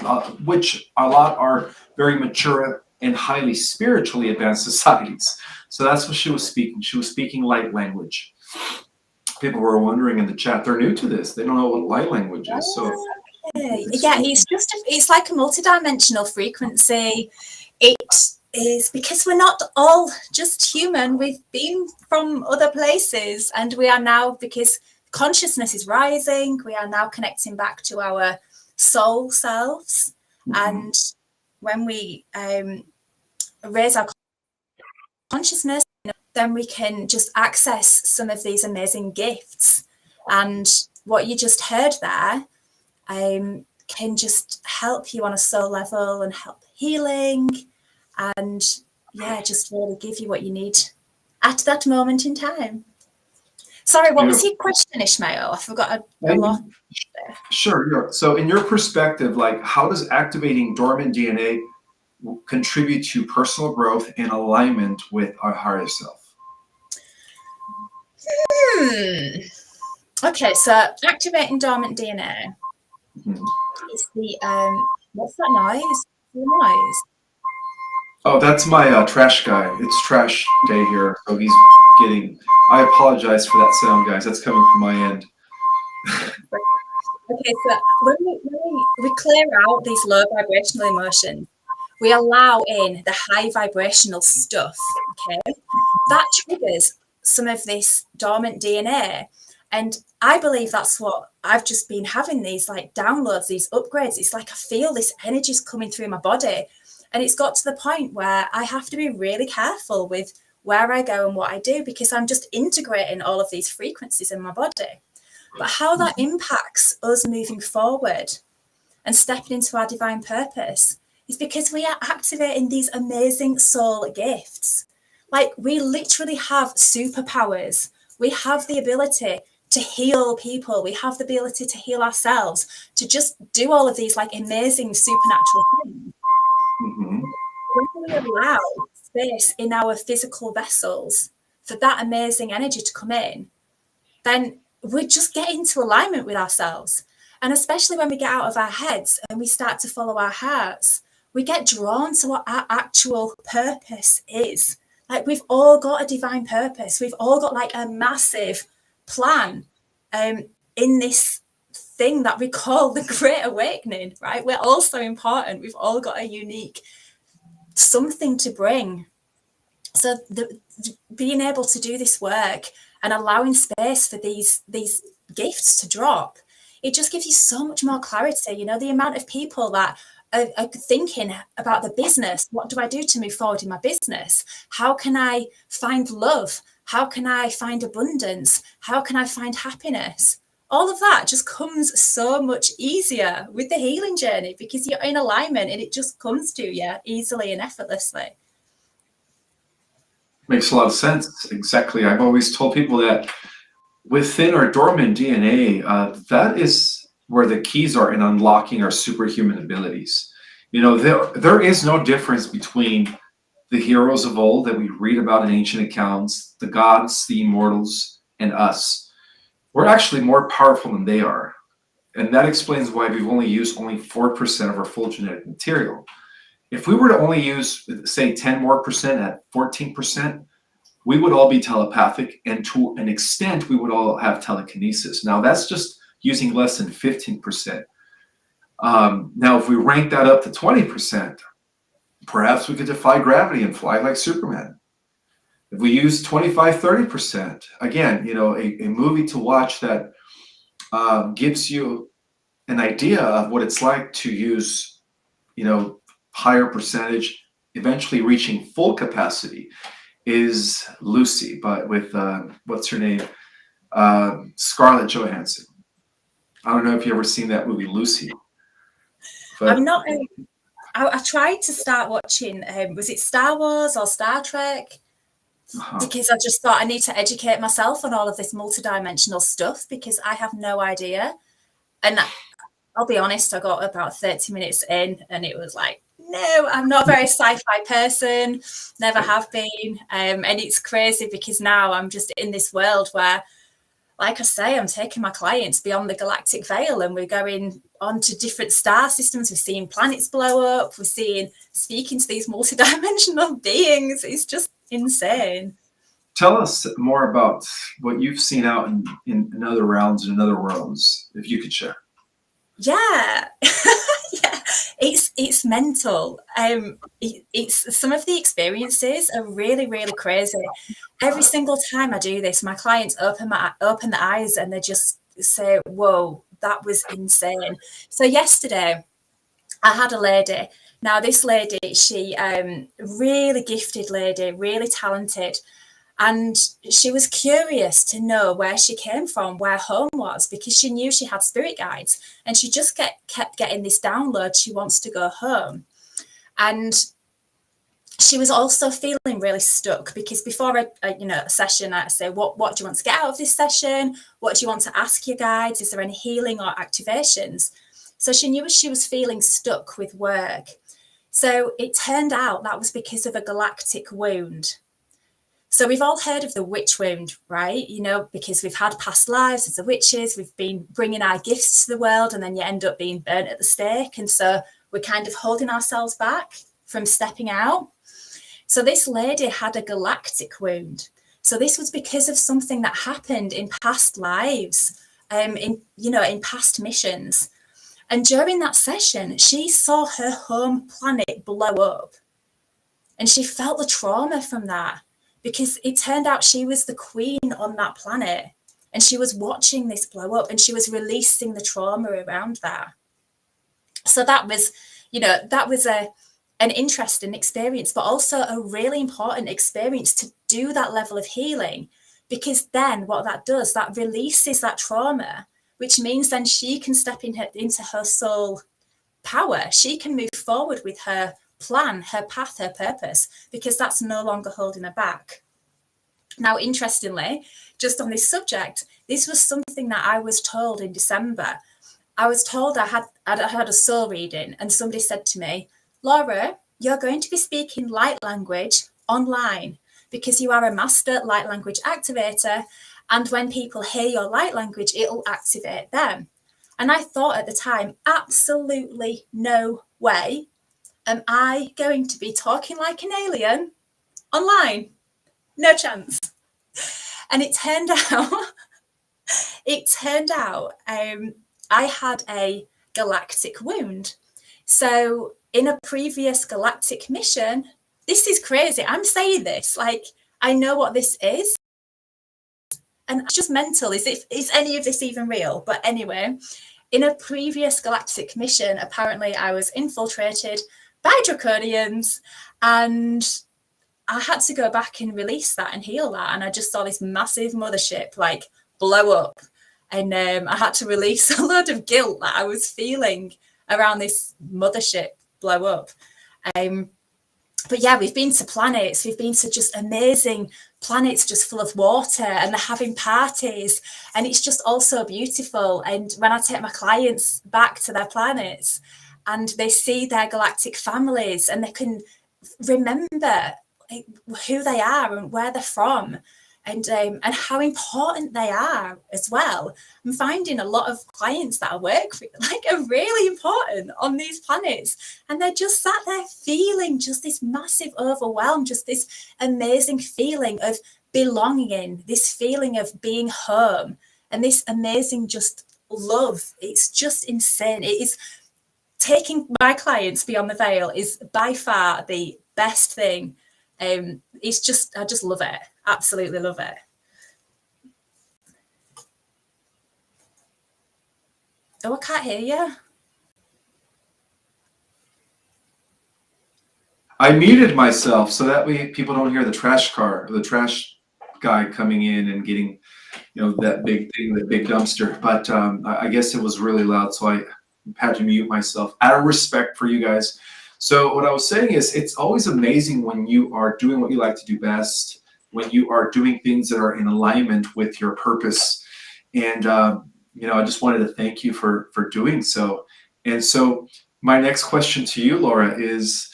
which a lot are very mature and highly spiritually advanced societies. So that's what she was speaking. She was speaking light language. People were wondering in the chat, they're new to this. They don't know what light language is. So yeah, it's like a multidimensional frequency. It is because we're not all just human. We've been from other places, and we are now, because consciousness is rising, we are now connecting back to our soul selves. And when we raise our consciousness, then we can just access some of these amazing gifts. And what you just heard there can just help you on a soul level and help healing, and just really give you what you need at that moment in time. Sorry, what was your question, Ishmael? I forgot a lot. Sure. So in your perspective, like, how does activating dormant DNA contribute to personal growth and alignment with our higher self? Okay, so activating dormant DNA is the what's that noise? The noise. Oh, that's my trash guy. It's trash day here, so he's getting. I apologize for that sound, guys. That's coming from my end. Okay, so when we clear out these low vibrational emotions, we allow in the high vibrational stuff. Okay, that triggers some of this dormant DNA. And I believe that's what I've just been having, these like downloads, these upgrades. It's like I feel this energy's coming through my body. And it's got to the point where I have to be really careful with where I go and what I do, because I'm just integrating all of these frequencies in my body. But how that impacts us moving forward and stepping into our divine purpose is because we are activating these amazing soul gifts. Like, we literally have superpowers. We have the ability to heal people. We have the ability to heal ourselves, to just do all of these like amazing supernatural things. When we allow space in our physical vessels for that amazing energy to come in, then we just get into alignment with ourselves. And especially when we get out of our heads and we start to follow our hearts, we get drawn to what our actual purpose is. Like, we've all got a divine purpose. We've all got like a massive plan in this thing that we call the Great Awakening, right? We're all so important. We've all got a unique something to bring. So being able to do this work and allowing space for these gifts to drop, it just gives you so much more clarity. You know, the amount of people that are thinking about the business. What do I do to move forward in my business? How can I find love? How can I find abundance? How can I find happiness? All of that just comes so much easier with the healing journey, because you're in alignment and it just comes to you easily and effortlessly. Makes a lot of sense. Exactly. I've always told people that within our dormant DNA, that is where the keys are in unlocking our superhuman abilities. You know, there is no difference between the heroes of old that we read about in ancient accounts, the gods, the immortals, and us. We're actually more powerful than they are. And that explains why we've only used 4% of our full genetic material. If we were to only use, say, 10% more at 14%, we would all be telepathic, and to an extent, we would all have telekinesis. Now, that's just using less than 15%. Now, if we rank that up to 20%, perhaps we could defy gravity and fly like Superman. If we use 25, 30%, again, a movie to watch that gives you an idea of what it's like to use, higher percentage, eventually reaching full capacity, is Lucy, but with, what's her name? Scarlett Johansson. I don't know if you've ever seen that movie, Lucy. But I'm not. I tried to start watching. Was it Star Wars or Star Trek? Because I just thought I need to educate myself on all of this multidimensional stuff because I have no idea. And I'll be honest, I got about 30 minutes in and it was like, no, I'm not a very sci-fi person, never have been. And it's crazy because now I'm just in this world where, like I say, I'm taking my clients beyond the galactic veil and we're going onto different star systems. We're seeing planets blow up. We're speaking to these multidimensional beings. It's just insane. Tell us more about what you've seen out in other realms and in other worlds, if you could share. Yeah. Yeah, it's mental. It's some of the experiences are really, really crazy. Every single time I do this, my clients open their eyes and they just say, whoa, that was insane. So yesterday I had a lady. Now this lady, she really gifted lady, really talented. And she was curious to know where she came from, where home was, because she knew she had spirit guides. And she just kept getting this download. She wants to go home. And she was also feeling really stuck because before a session, I say, what do you want to get out of this session? What do you want to ask your guides? Is there any healing or activations? So she knew she was feeling stuck with work. So it turned out that was because of a galactic wound. So we've all heard of the witch wound, right? Because we've had past lives as the witches, we've been bringing our gifts to the world and then you end up being burnt at the stake. And so we're kind of holding ourselves back from stepping out. So this lady had a galactic wound. So this was because of something that happened in past lives, in past missions. And during that session, she saw her home planet blow up. And she felt the trauma from that. Because it turned out she was the queen on that planet and she was watching this blow up and she was releasing the trauma around that. So that was an interesting experience, but also a really important experience to do that level of healing, because then what that does, that releases that trauma, which means then she can step into her soul power. She can move forward with her plan, her path, her purpose, because that's no longer holding her back. Now, interestingly, just on this subject, this was something that I was told in December. I was told I had a soul reading and somebody said to me, Laura, you're going to be speaking light language online because you are a master light language activator. And when people hear your light language, it'll activate them. And I thought at the time, absolutely no way am I going to be talking like an alien online? No chance. And it turned out I had a galactic wound. So in a previous galactic mission, this is crazy. I'm saying this like I know what this is. And it's just mental. Is any of this even real? But anyway, in a previous galactic mission, apparently I was infiltrated by draconians and I had to go back and release that and heal that. And I just saw this massive mothership like blow up. And I had to release a load of guilt that I was feeling around this mothership blow up. But yeah, we've been to planets. We've been to just amazing planets just full of water and they're having parties. And it's just all so beautiful. And when I take my clients back to their planets and they see their galactic families and they can remember who they are and where they're from and how important they are as well. I'm finding a lot of clients that I work with are really important on these planets and they're just sat there feeling just this massive overwhelm, just this amazing feeling of belonging, this feeling of being home and this amazing just love. It's just insane. It is taking my clients beyond the veil is by far the best thing. It's just, I just love it. Absolutely love it. Oh, I can't hear you. I muted myself so that way people don't hear the trash car, or the trash guy coming in and getting, that big thing, the big dumpster. But I guess it was really loud, so I had to mute myself out of respect for you guys. So what I was saying is, it's always amazing when you are doing what you like to do best, when you are doing things that are in alignment with your purpose. And I just wanted to thank you for doing so. And so my next question to you, Laura, is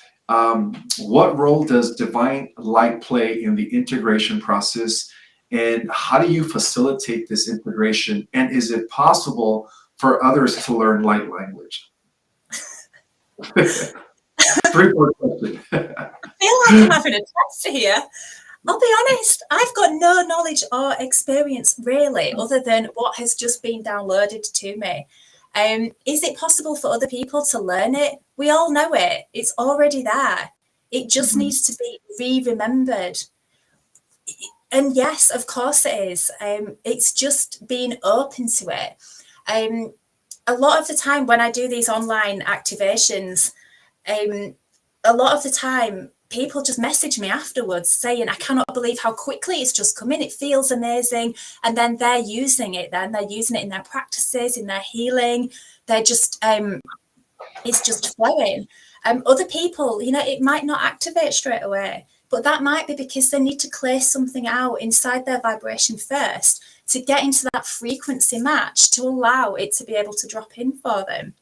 what role does divine light play in the integration process, and how do you facilitate this integration? And is it possible for others to learn light language? Three-part question. I feel like I'm having a test here. I'll be honest, I've got no knowledge or experience really, other than what has just been downloaded to me. Is it possible for other people to learn it? We all know it. It's already there. It just needs to be re-remembered. And yes, of course it is. It's just being open to it. A lot of the time when I do these online activations, a lot of the time people just message me afterwards saying, I cannot believe how quickly it's just come in. It feels amazing. And then they're using it. Then they're using it in their practices, in their healing. They're just, it's just flowing. Other people, it might not activate straight away, but that might be because they need to clear something out inside their vibration first to get into that frequency match to allow it to be able to drop in for them.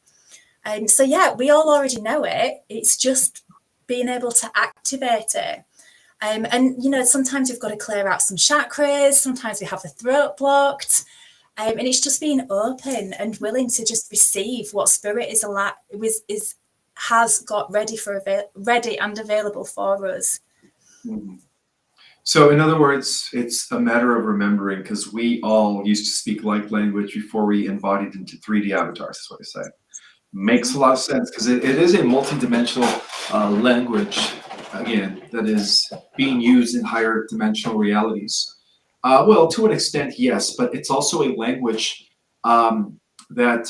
So yeah, we all already know it. It's just being able to activate it. And sometimes we've got to clear out some chakras. Sometimes we have the throat blocked. And it's just being open and willing to just receive what spirit has got ready and available for us. So in other words, it's a matter of remembering, because we all used to speak light language before we embodied into 3D avatars, is what I say. Makes a lot of sense, because it is a multi-dimensional language, again, that is being used in higher dimensional realities. Well, to an extent, yes, but it's also a language that,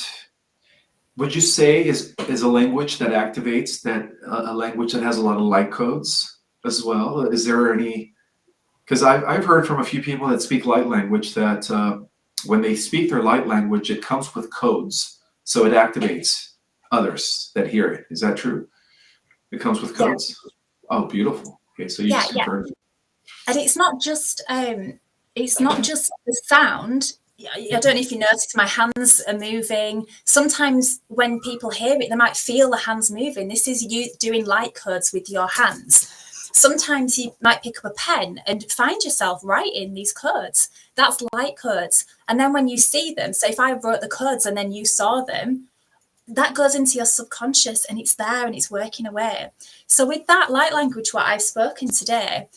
would you say, is a language that activates, that a language that has a lot of light codes as well? Is there any? Because I've heard from a few people that speak light language that when they speak their light language, it comes with codes, so it activates others that hear it. Is that true? It comes with codes? Yeah. Oh, beautiful. Okay, so you just confirmed. And it's not just the sound. I don't know if you noticed, my hands are moving. Sometimes when people hear it, they might feel the hands moving. This is you doing light codes with your hands. Sometimes you might pick up a pen and find yourself writing these codes. That's light codes. And then when you see them, so if I wrote the codes and then you saw them, that goes into your subconscious and it's there and it's working away. So with that light language, what I've spoken today,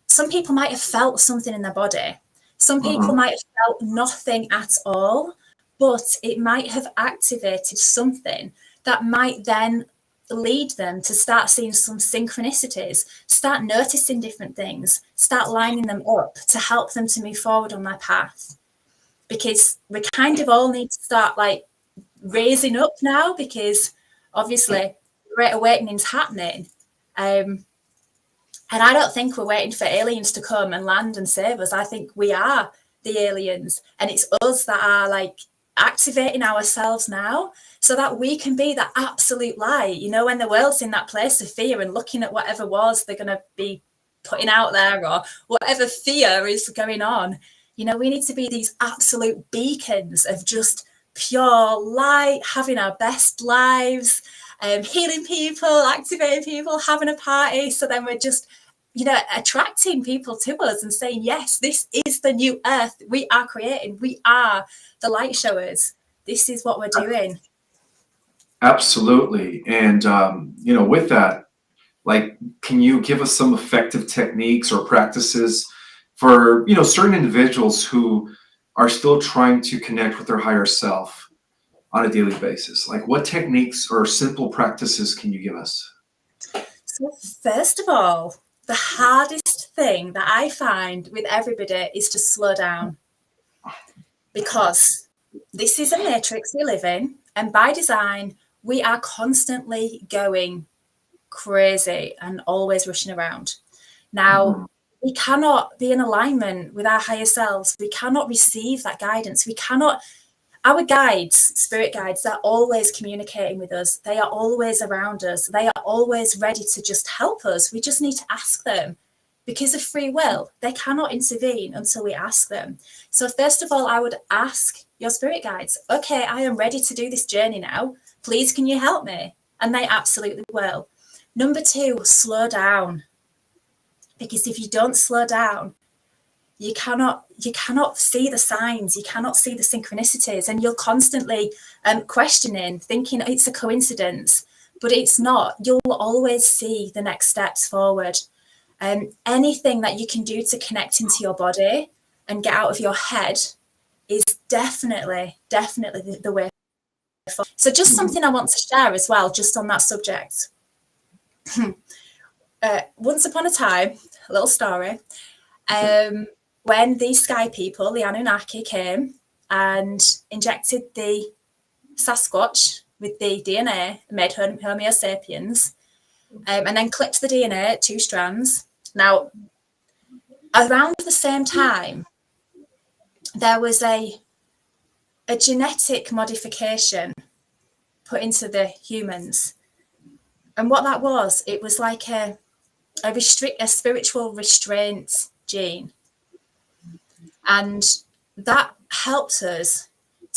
some people might have felt something in their body. Some people might have felt nothing at all, but it might have activated something that might then lead them to start seeing some synchronicities, start noticing different things, start lining them up to help them to move forward on their path. Because we kind of all need to start raising up now, because obviously Great Awakening's happening. And I don't think we're waiting for aliens to come and land and save us. I think we are the aliens, and it's us that are activating ourselves now so that we can be that absolute light. When the world's in that place of fear and looking at whatever wars they're going to be putting out there or whatever fear is going on, we need to be these absolute beacons of just pure light, having our best lives, healing people, activating people, having a party. So then we're just, attracting people to us and saying, yes, this is the new earth we are creating. We are the light showers. This is what we're doing. Absolutely. And, with that, can you give us some effective techniques or practices for, certain individuals who are still trying to connect with their higher self? on a daily basis? Like, what techniques or simple practices can you give us? So first of all, the hardest thing that I find with everybody is to slow down, because this is a matrix we live in, and by design, we are constantly going crazy and always rushing around. Now, we cannot be in alignment with our higher selves. We cannot receive that guidance. We cannot. Our guides, spirit guides, they're always communicating with us. They are always around us. They are always ready to just help us. We just need to ask them. Because of free will, they cannot intervene until we ask them. So first of all, I would ask your spirit guides, okay, I am ready to do this journey now. Please, can you help me? And they absolutely will. Number two, slow down. Because if you don't slow down, you cannot see the signs, you cannot see the synchronicities, and you're constantly questioning, thinking it's a coincidence, but it's not. You'll always see the next steps forward. Anything that you can do to connect into your body and get out of your head is definitely the way forward. So just something I want to share as well, just on that subject. Once upon a time, a little story, when these sky people, the Anunnaki, came and injected the Sasquatch with the DNA, made Homo sapiens, and then clipped the DNA at 2 strands. Now, around the same time, there was a genetic modification put into the humans. And what that was, it was like a spiritual restraint gene. And that helps us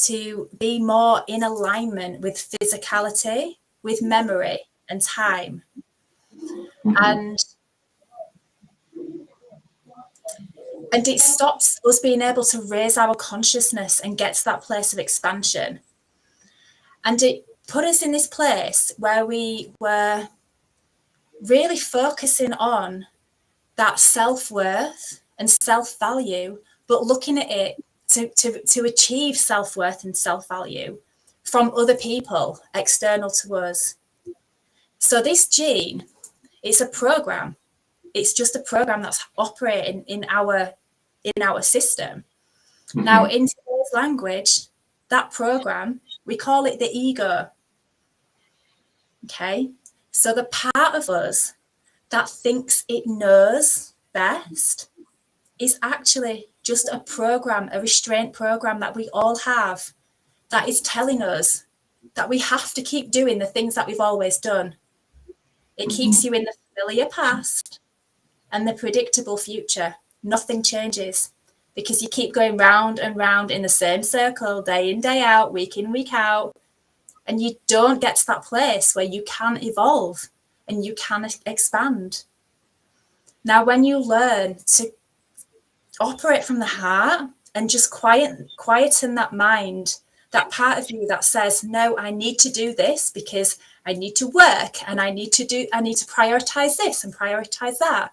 to be more in alignment with physicality, with memory and time. And it stops us being able to raise our consciousness and get to that place of expansion. And it put us in this place where we were really focusing on that self-worth and self-value, but looking at it to achieve self-worth and self-value from other people external to us. So this gene, it's a program. It's just a program that's operating in our system. Now, in today's language, that program, we call it the ego. Okay, so the part of us that thinks it knows best is actually just a program, a restraint program that we all have, that is telling us that we have to keep doing the things that we've always done. It keeps you in the familiar past and the predictable future. Nothing changes because you keep going round and round in the same circle, day in, day out, week in, week out. And you don't get to that place where you can evolve and you can expand. Now, when you learn to operate from the heart and just quieten that mind, that part of you that says, no, I need to do this because I need to work and I need to prioritize this and prioritize that.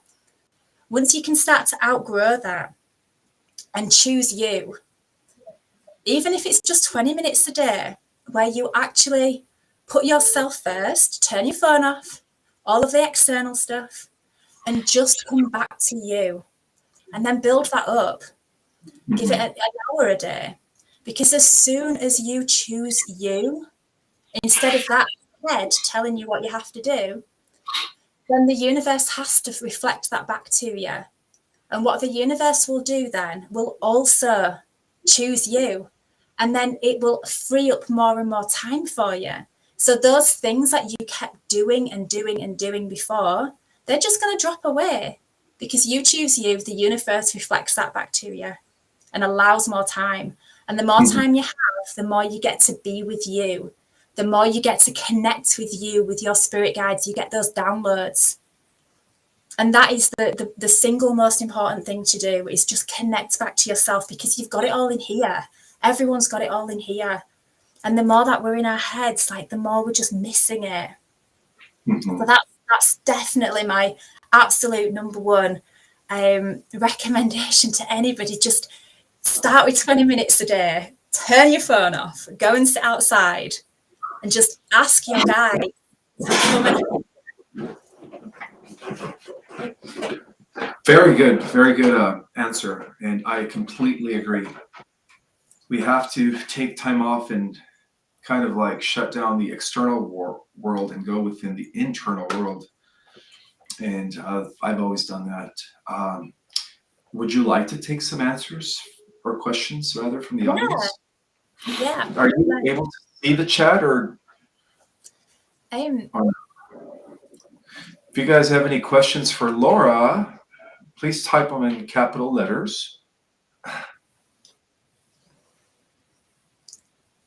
Once you can start to outgrow that and choose you, even if it's just 20 minutes a day, where you actually put yourself first, turn your phone off, all of the external stuff, and just come back to you. And then build that up. Give it an hour a day. Because as soon as you choose you, instead of that head telling you what you have to do, then the universe has to reflect that back to you. And what the universe will do then will also choose you. And then it will free up more and more time for you. So those things that you kept doing and doing and doing before, they're just going to drop away. Because you choose you, the universe reflects that back to you and allows more time. And the more time you have, the more you get to be with you. The more you get to connect with you, with your spirit guides, you get those downloads. And that is the single most important thing to do, is just connect back to yourself, because you've got it all in here. Everyone's got it all in here. And the more that we're in our heads, like the more we're just missing it. So that's definitely my absolute number one recommendation to anybody. Just start with 20 minutes a day. turn your phone off, go and sit outside, and just ask your guide to come and Very good answer, and I completely agree. We have to take time off and kind of like shut down the external world and go within the internal world. And I've always done that. Would you like to take some answers or questions rather from the audience? Yeah. Are you able to see the chat or? If you guys have any questions for Laura, please type them in capital letters.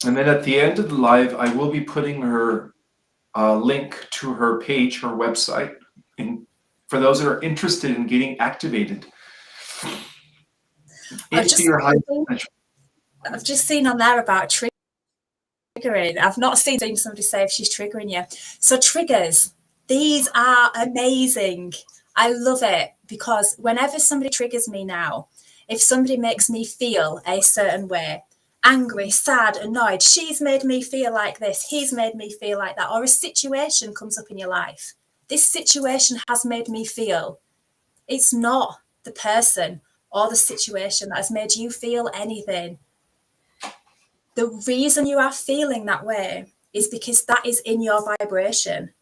And then at the end of the live, I will be putting her link to her page, her website, and for those that are interested in getting activated into your high potential. I've just seen on there about triggering. I've not seen somebody say if she's triggering you. So triggers, these are amazing. I love it because whenever somebody triggers me now, if somebody makes me feel a certain way, angry, sad, annoyed, she's made me feel like this, he's made me feel like that, or a situation comes up in your life, this situation has made me feel. It's not the person or the situation that has made you feel anything. The reason you are feeling that way is because that is in your vibration.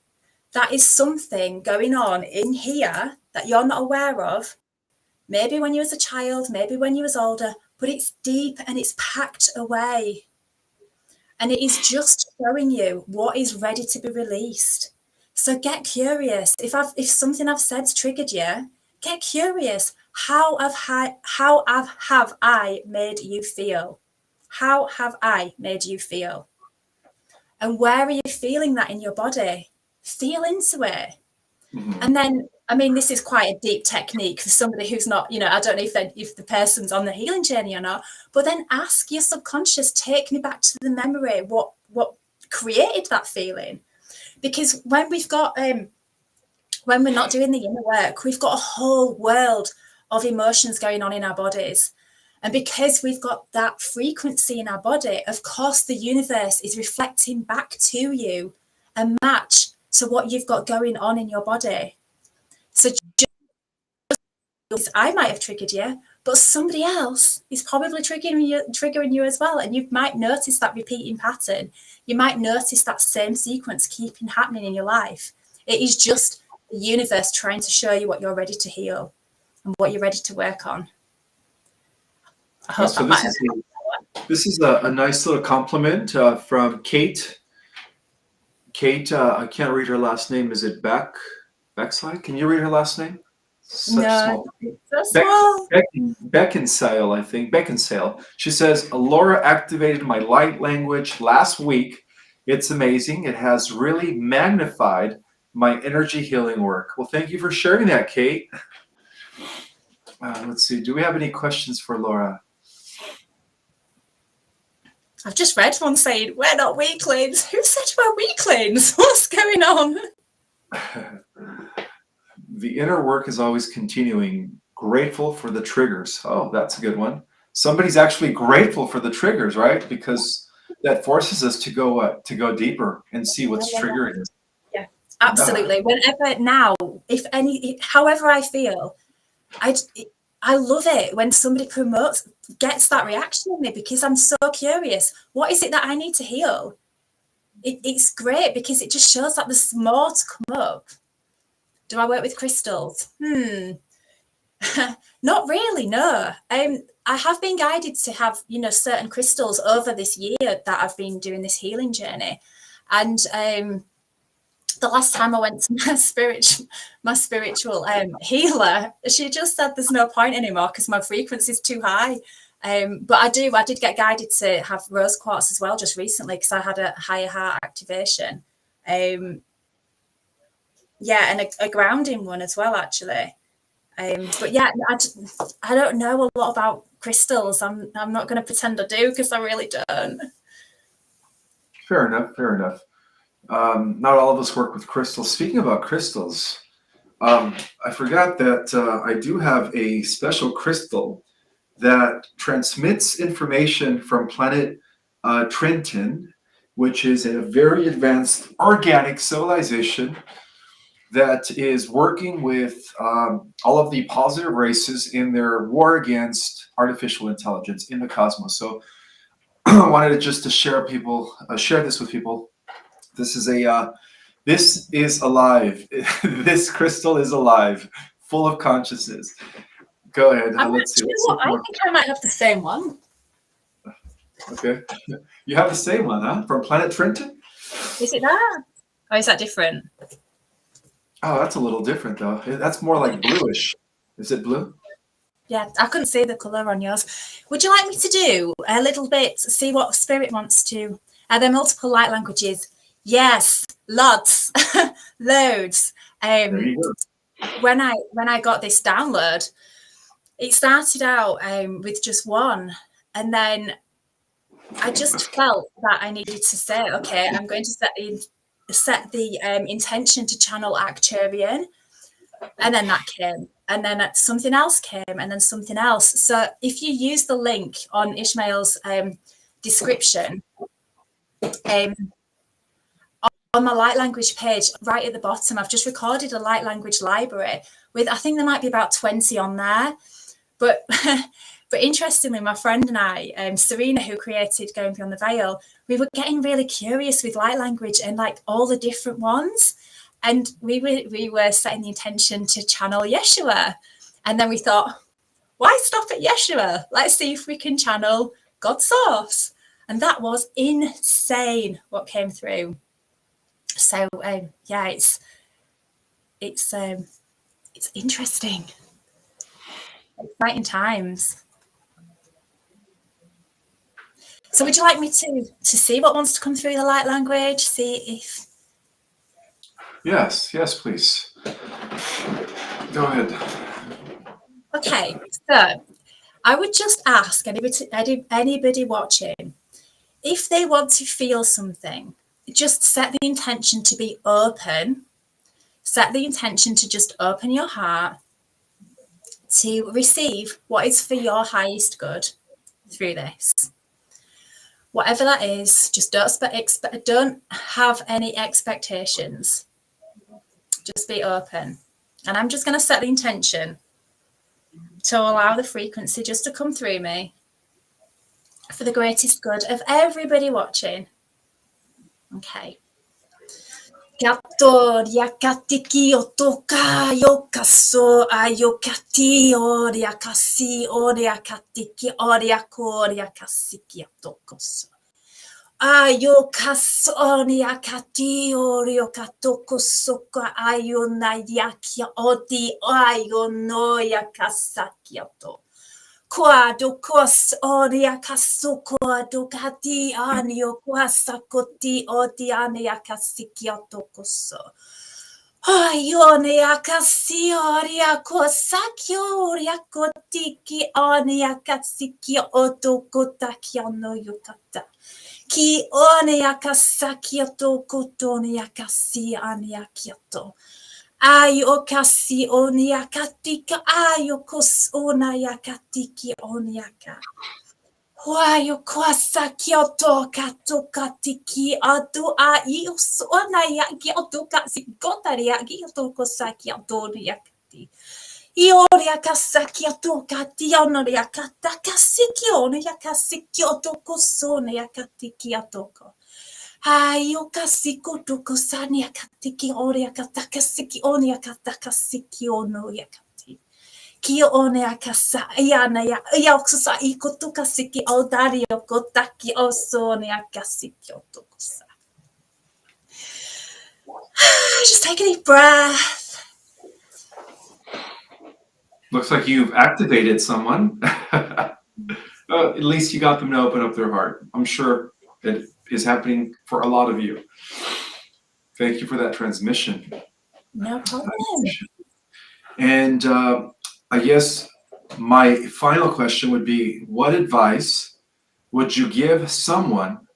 That is something going on in here that you're not aware of. Maybe when you was a child, maybe when you was older, but it's deep and it's packed away. And it is just showing you what is ready to be released. So get curious. If something I've said's triggered you, get curious. How have I made you feel? How have I made you feel? And where are you feeling that in your body? Feel into it. Mm-hmm. And then, I mean, this is quite a deep technique for somebody who's not, I don't know if the person's on the healing journey or not, but then ask your subconscious, take me back to the memory, what created that feeling? Because when we've got, when we're not doing the inner work, we've got a whole world of emotions going on in our bodies. And because we've got that frequency in our body, of course, the universe is reflecting back to you a match to what you've got going on in your body. So just, I might have triggered you, but somebody else is probably triggering you as well. And you might notice that repeating pattern. You might notice that same sequence keeping happening in your life. It is just the universe trying to show you what you're ready to heal and what you're ready to work on. I hope so this is a nice little compliment from Kate. Kate, I can't read her last name. Is it Backside? Can you read her last name? No, so small. Beckinsale, I think. Beckinsale. She says, Laura activated my light language last week. It's amazing. It has really magnified my energy healing work. Well, thank you for sharing that, Kate. Let's see. Do we have any questions for Laura? I've just read one saying, we're not weaklings. Who said we're weaklings? What's going on? The inner work is always continuing. Grateful for the triggers. Oh, that's a good one. Somebody's actually grateful for the triggers, right? Because that forces us to go deeper and see what's triggering us. Yeah, absolutely. Whenever now, however I feel, I love it when somebody gets that reaction in me because I'm so curious. What is it that I need to heal? It's great because it just shows that there's more to come up. Do I work with crystals? Not really, no. I have been guided to have, certain crystals over this year that I've been doing this healing journey. And the last time I went to my spiritual healer, she just said there's no point anymore because my frequency is too high. But I did get guided to have rose quartz as well just recently because I had a higher heart activation. And a grounding one as well, actually. But yeah, I don't know a lot about crystals. I'm not going to pretend I do because I really don't. Fair enough. Not all of us work with crystals. Speaking about crystals, I forgot that I do have a special crystal that transmits information from planet Trenton, which is a very advanced organic civilization that is working with all of the positive races in their war against artificial intelligence in the cosmos. So I wanted just to share this with people. This is alive. This crystal is alive, full of consciousness. Go ahead. Let's see. You know what? I think I might have the same one. Okay. You have the same one, huh? From Planet Trenton? Is it that? Or is that different? Oh, that's a little different, though. That's more like bluish. Is it blue? Yeah, I couldn't see the colour on yours. Would you like me to do a little bit, see what Spirit wants to? Are there multiple light languages? Yes, lots, loads. There you go. When I got this download, it started out with just one, and then I just felt that I needed to say, okay, I'm going to set the intention to channel Actuarian, and then that came, and then something else came, and then something else. So if you use the link on Ishmael's description, on my light language page, right at the bottom, I've just recorded a light language library with, I think there might be about 20 on there. But but interestingly, my friend and I, Serena, who created Going Beyond the Veil, we were getting really curious with light language and like all the different ones. And we were setting the intention to channel Yeshua. And then we thought, why stop at Yeshua? Let's see if we can channel God's source. And that was insane what came through. So yeah, it's interesting. Exciting times. So would you like me to see what wants to come through the light language? See if... Yes, please. Go ahead. Okay, so I would just ask anybody watching, if they want to feel something, just set the intention to be open. Set the intention to just open your heart to receive what is for your highest good through this. Whatever that is, just don't have any expectations. Just be open. And I'm just going to set the intention to allow the frequency just to come through me for the greatest good of everybody watching. Okay. Gato yakatiki otoka yokaso ayokati oriakasi oriakatiki oriako oriakasiki otokoso. Ayokaso oriakati oriokatokosoka ayonayaki odi ayonoyakasaki oto. Quado kos odia kasuko adokati anio kwasakoti odiane akasikiato koso. Ayone akasi oria kosakio oria kotiki ane akasiki otokotakiano yukata. Ki one akasakiato kotone akasi ane akiato. Ayo kasi oniakatika ayo kos onayakatiki oniaka. Wayo kwasa kyoto katokatiki adu ayo onayaki otokasi gotariaki otokosaki adoniakati. Ioriakasaki otokati onoriakata kasiki oniakasiki otokosoniakatiki atoko. Ayo kasiko toko sani akatiki ori akatakasiki oni akatakasiki ono yakati. Kio one akasa yana ya oksa iko kasiki odari okotaki oso ne akasiki otokosa. Just take a deep breath. Looks like you've activated someone. At least you got them to open up their heart. I'm sure it is happening for a lot of you. Thank you for that transmission. No problem. And I guess my final question would be, what advice would you give someone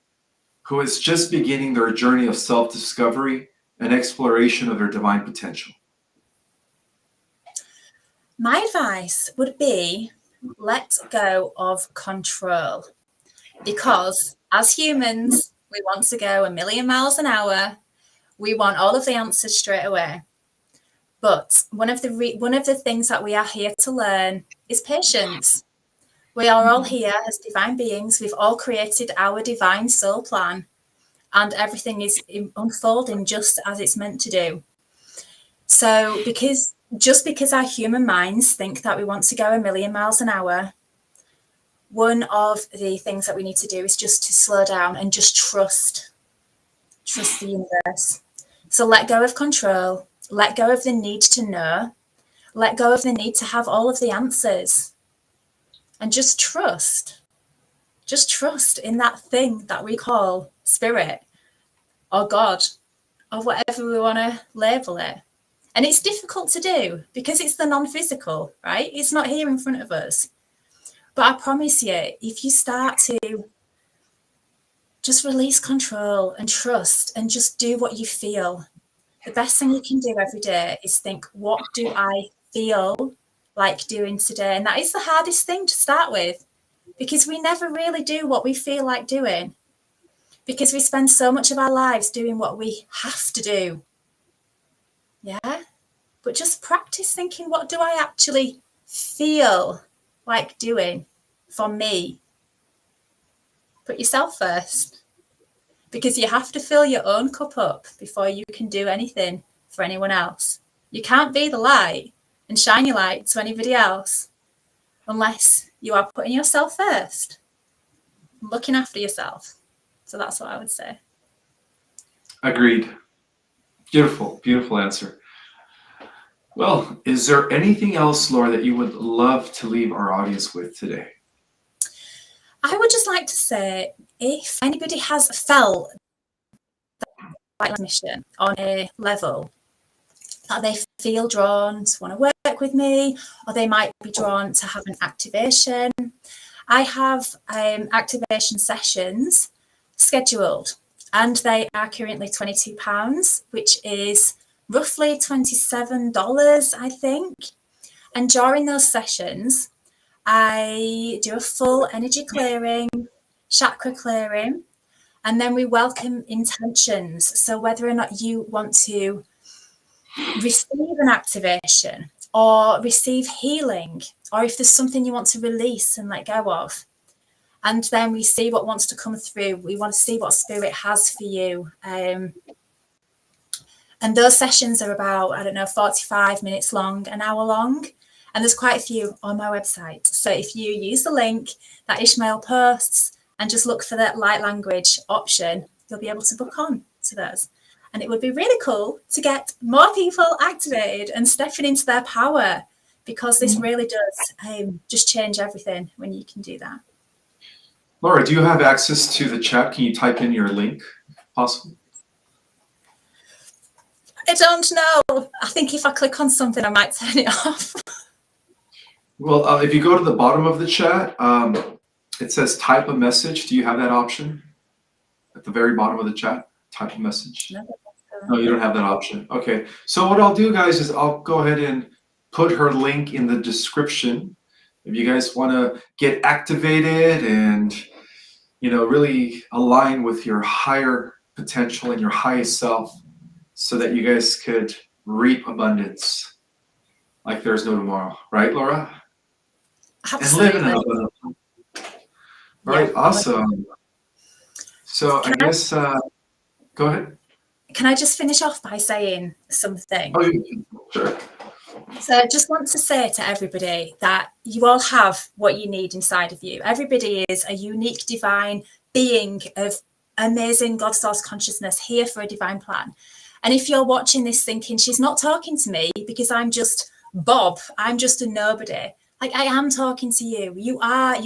who is just beginning their journey of self-discovery and exploration of their divine potential? My advice would be let go of control. Because as humans, we want to go 1,000,000 miles an hour. We want all of the answers straight away. But one of the things that we are here to learn is patience. We are all here as divine beings. We've all created our divine soul plan, and everything is unfolding just as it's meant to do. So because our human minds think that we want to go 1,000,000 miles an hour, one of the things that we need to do is just to slow down and just trust the universe. So let go of control, let go of the need to know, let go of the need to have all of the answers, and just trust in that thing that we call spirit or God or whatever we want to label it. And it's difficult to do because it's the non-physical, right? It's not here in front of us. But I promise you, if you start to just release control and trust and just do what you feel, the best thing you can do every day is think, what do I feel like doing today? And that is the hardest thing to start with, because we never really do what we feel like doing, because we spend so much of our lives doing what we have to do. Yeah? But just practice thinking, what do I actually feel like doing for me? Put yourself first, because you have to fill your own cup up before you can do anything for anyone else. You can't be the light and shine your light to anybody else unless you are putting yourself first, looking after yourself. So that's what I would say. Agreed. Beautiful, beautiful answer. Well, is there anything else, Laura, that you would love to leave our audience with today? I would just like to say, if anybody has felt that mission on a level that they feel drawn to want to work with me, or they might be drawn to have an activation, I have activation sessions scheduled, and they are currently £22, which is roughly $27, I think. And during those sessions, I do a full energy clearing, chakra clearing, and then we welcome intentions. So whether or not you want to receive an activation or receive healing, or if there's something you want to release and let go of, and then we see what wants to come through. We want to see what spirit has for you. And those sessions are about, 45 minutes long, an hour long. And there's quite a few on my website. So if you use the link that Ishmael posts and just look for that light language option, you'll be able to book on to those. And it would be really cool to get more people activated and stepping into their power, because this really does just change everything when you can do that. Laura, do you have access to the chat? Can you type in your link, if possible? I don't know. I think if I click on something, I might turn it off. Well, if you go to the bottom of the chat, it says type a message. Do you have that option at the very bottom of the chat? Type a message. No, you don't have that option. Okay. So what I'll do, guys, is I'll go ahead and put her link in the description. If you guys want to get activated and, really align with your higher potential and your highest self, so that you guys could reap abundance like there's no tomorrow. Right, Laura? Absolutely. And live in abundance. Right, yeah. Awesome. So I guess, go ahead. Can I just finish off by saying something? Oh, sure. So I just want to say to everybody that you all have what you need inside of you. Everybody is a unique divine being of amazing God source consciousness here for a divine plan. And if you're watching this thinking, she's not talking to me because I'm just Bob, I'm just a nobody. Like, I am talking to you. You are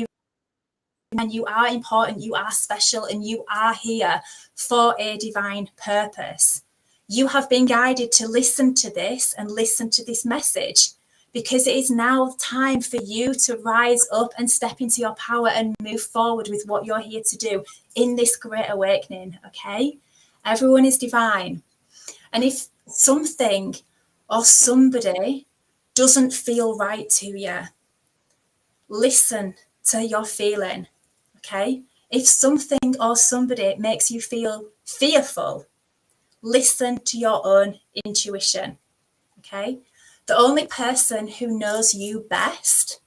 important, you are special, and you are here for a divine purpose. You have been guided to listen to this and listen to this message, because it is now time for you to rise up and step into your power and move forward with what you're here to do in this great awakening, okay? Everyone is divine. And if something or somebody doesn't feel right to you, listen to your feeling, okay? If something or somebody makes you feel fearful, listen to your own intuition, okay? The only person who knows you best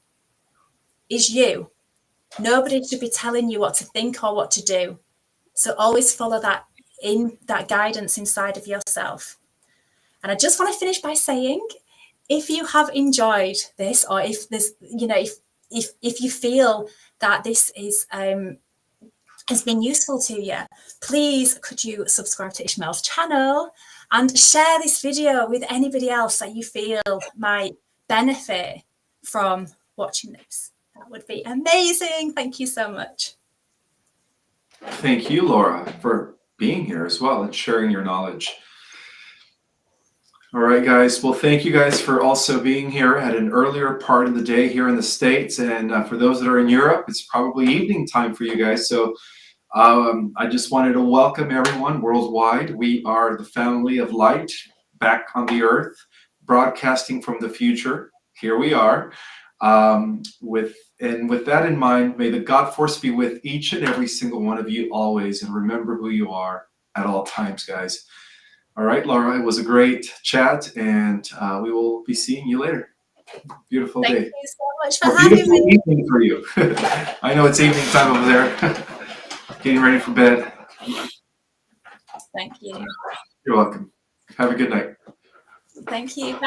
is you. Nobody should be telling you what to think or what to do. So always follow that guidance inside of yourself. And I just want to finish by saying, if you have enjoyed this, or if there's, if you feel that this is has been useful to you, please could you subscribe to Ishmael's channel and share this video with anybody else that you feel might benefit from watching this. That would be amazing. Thank you so much. Thank you, Laura, for being here as well and sharing your knowledge. All right, guys. Well, thank you guys for also being here at an earlier part of the day here in the States. And for those that are in Europe, it's probably evening time for you guys. So I just wanted to welcome everyone worldwide. We are the family of light back on the earth, broadcasting from the future. Here we are. With that in mind, may the God force be with each and every single one of you always, and remember who you are at all times, guys. All right, Laura, it was a great chat, and we will be seeing you later. Beautiful day. Thank you so much for having me. Evening for you. I know it's evening time over there. Getting ready for bed. Thank you. You're welcome. Have a good night. Thank you.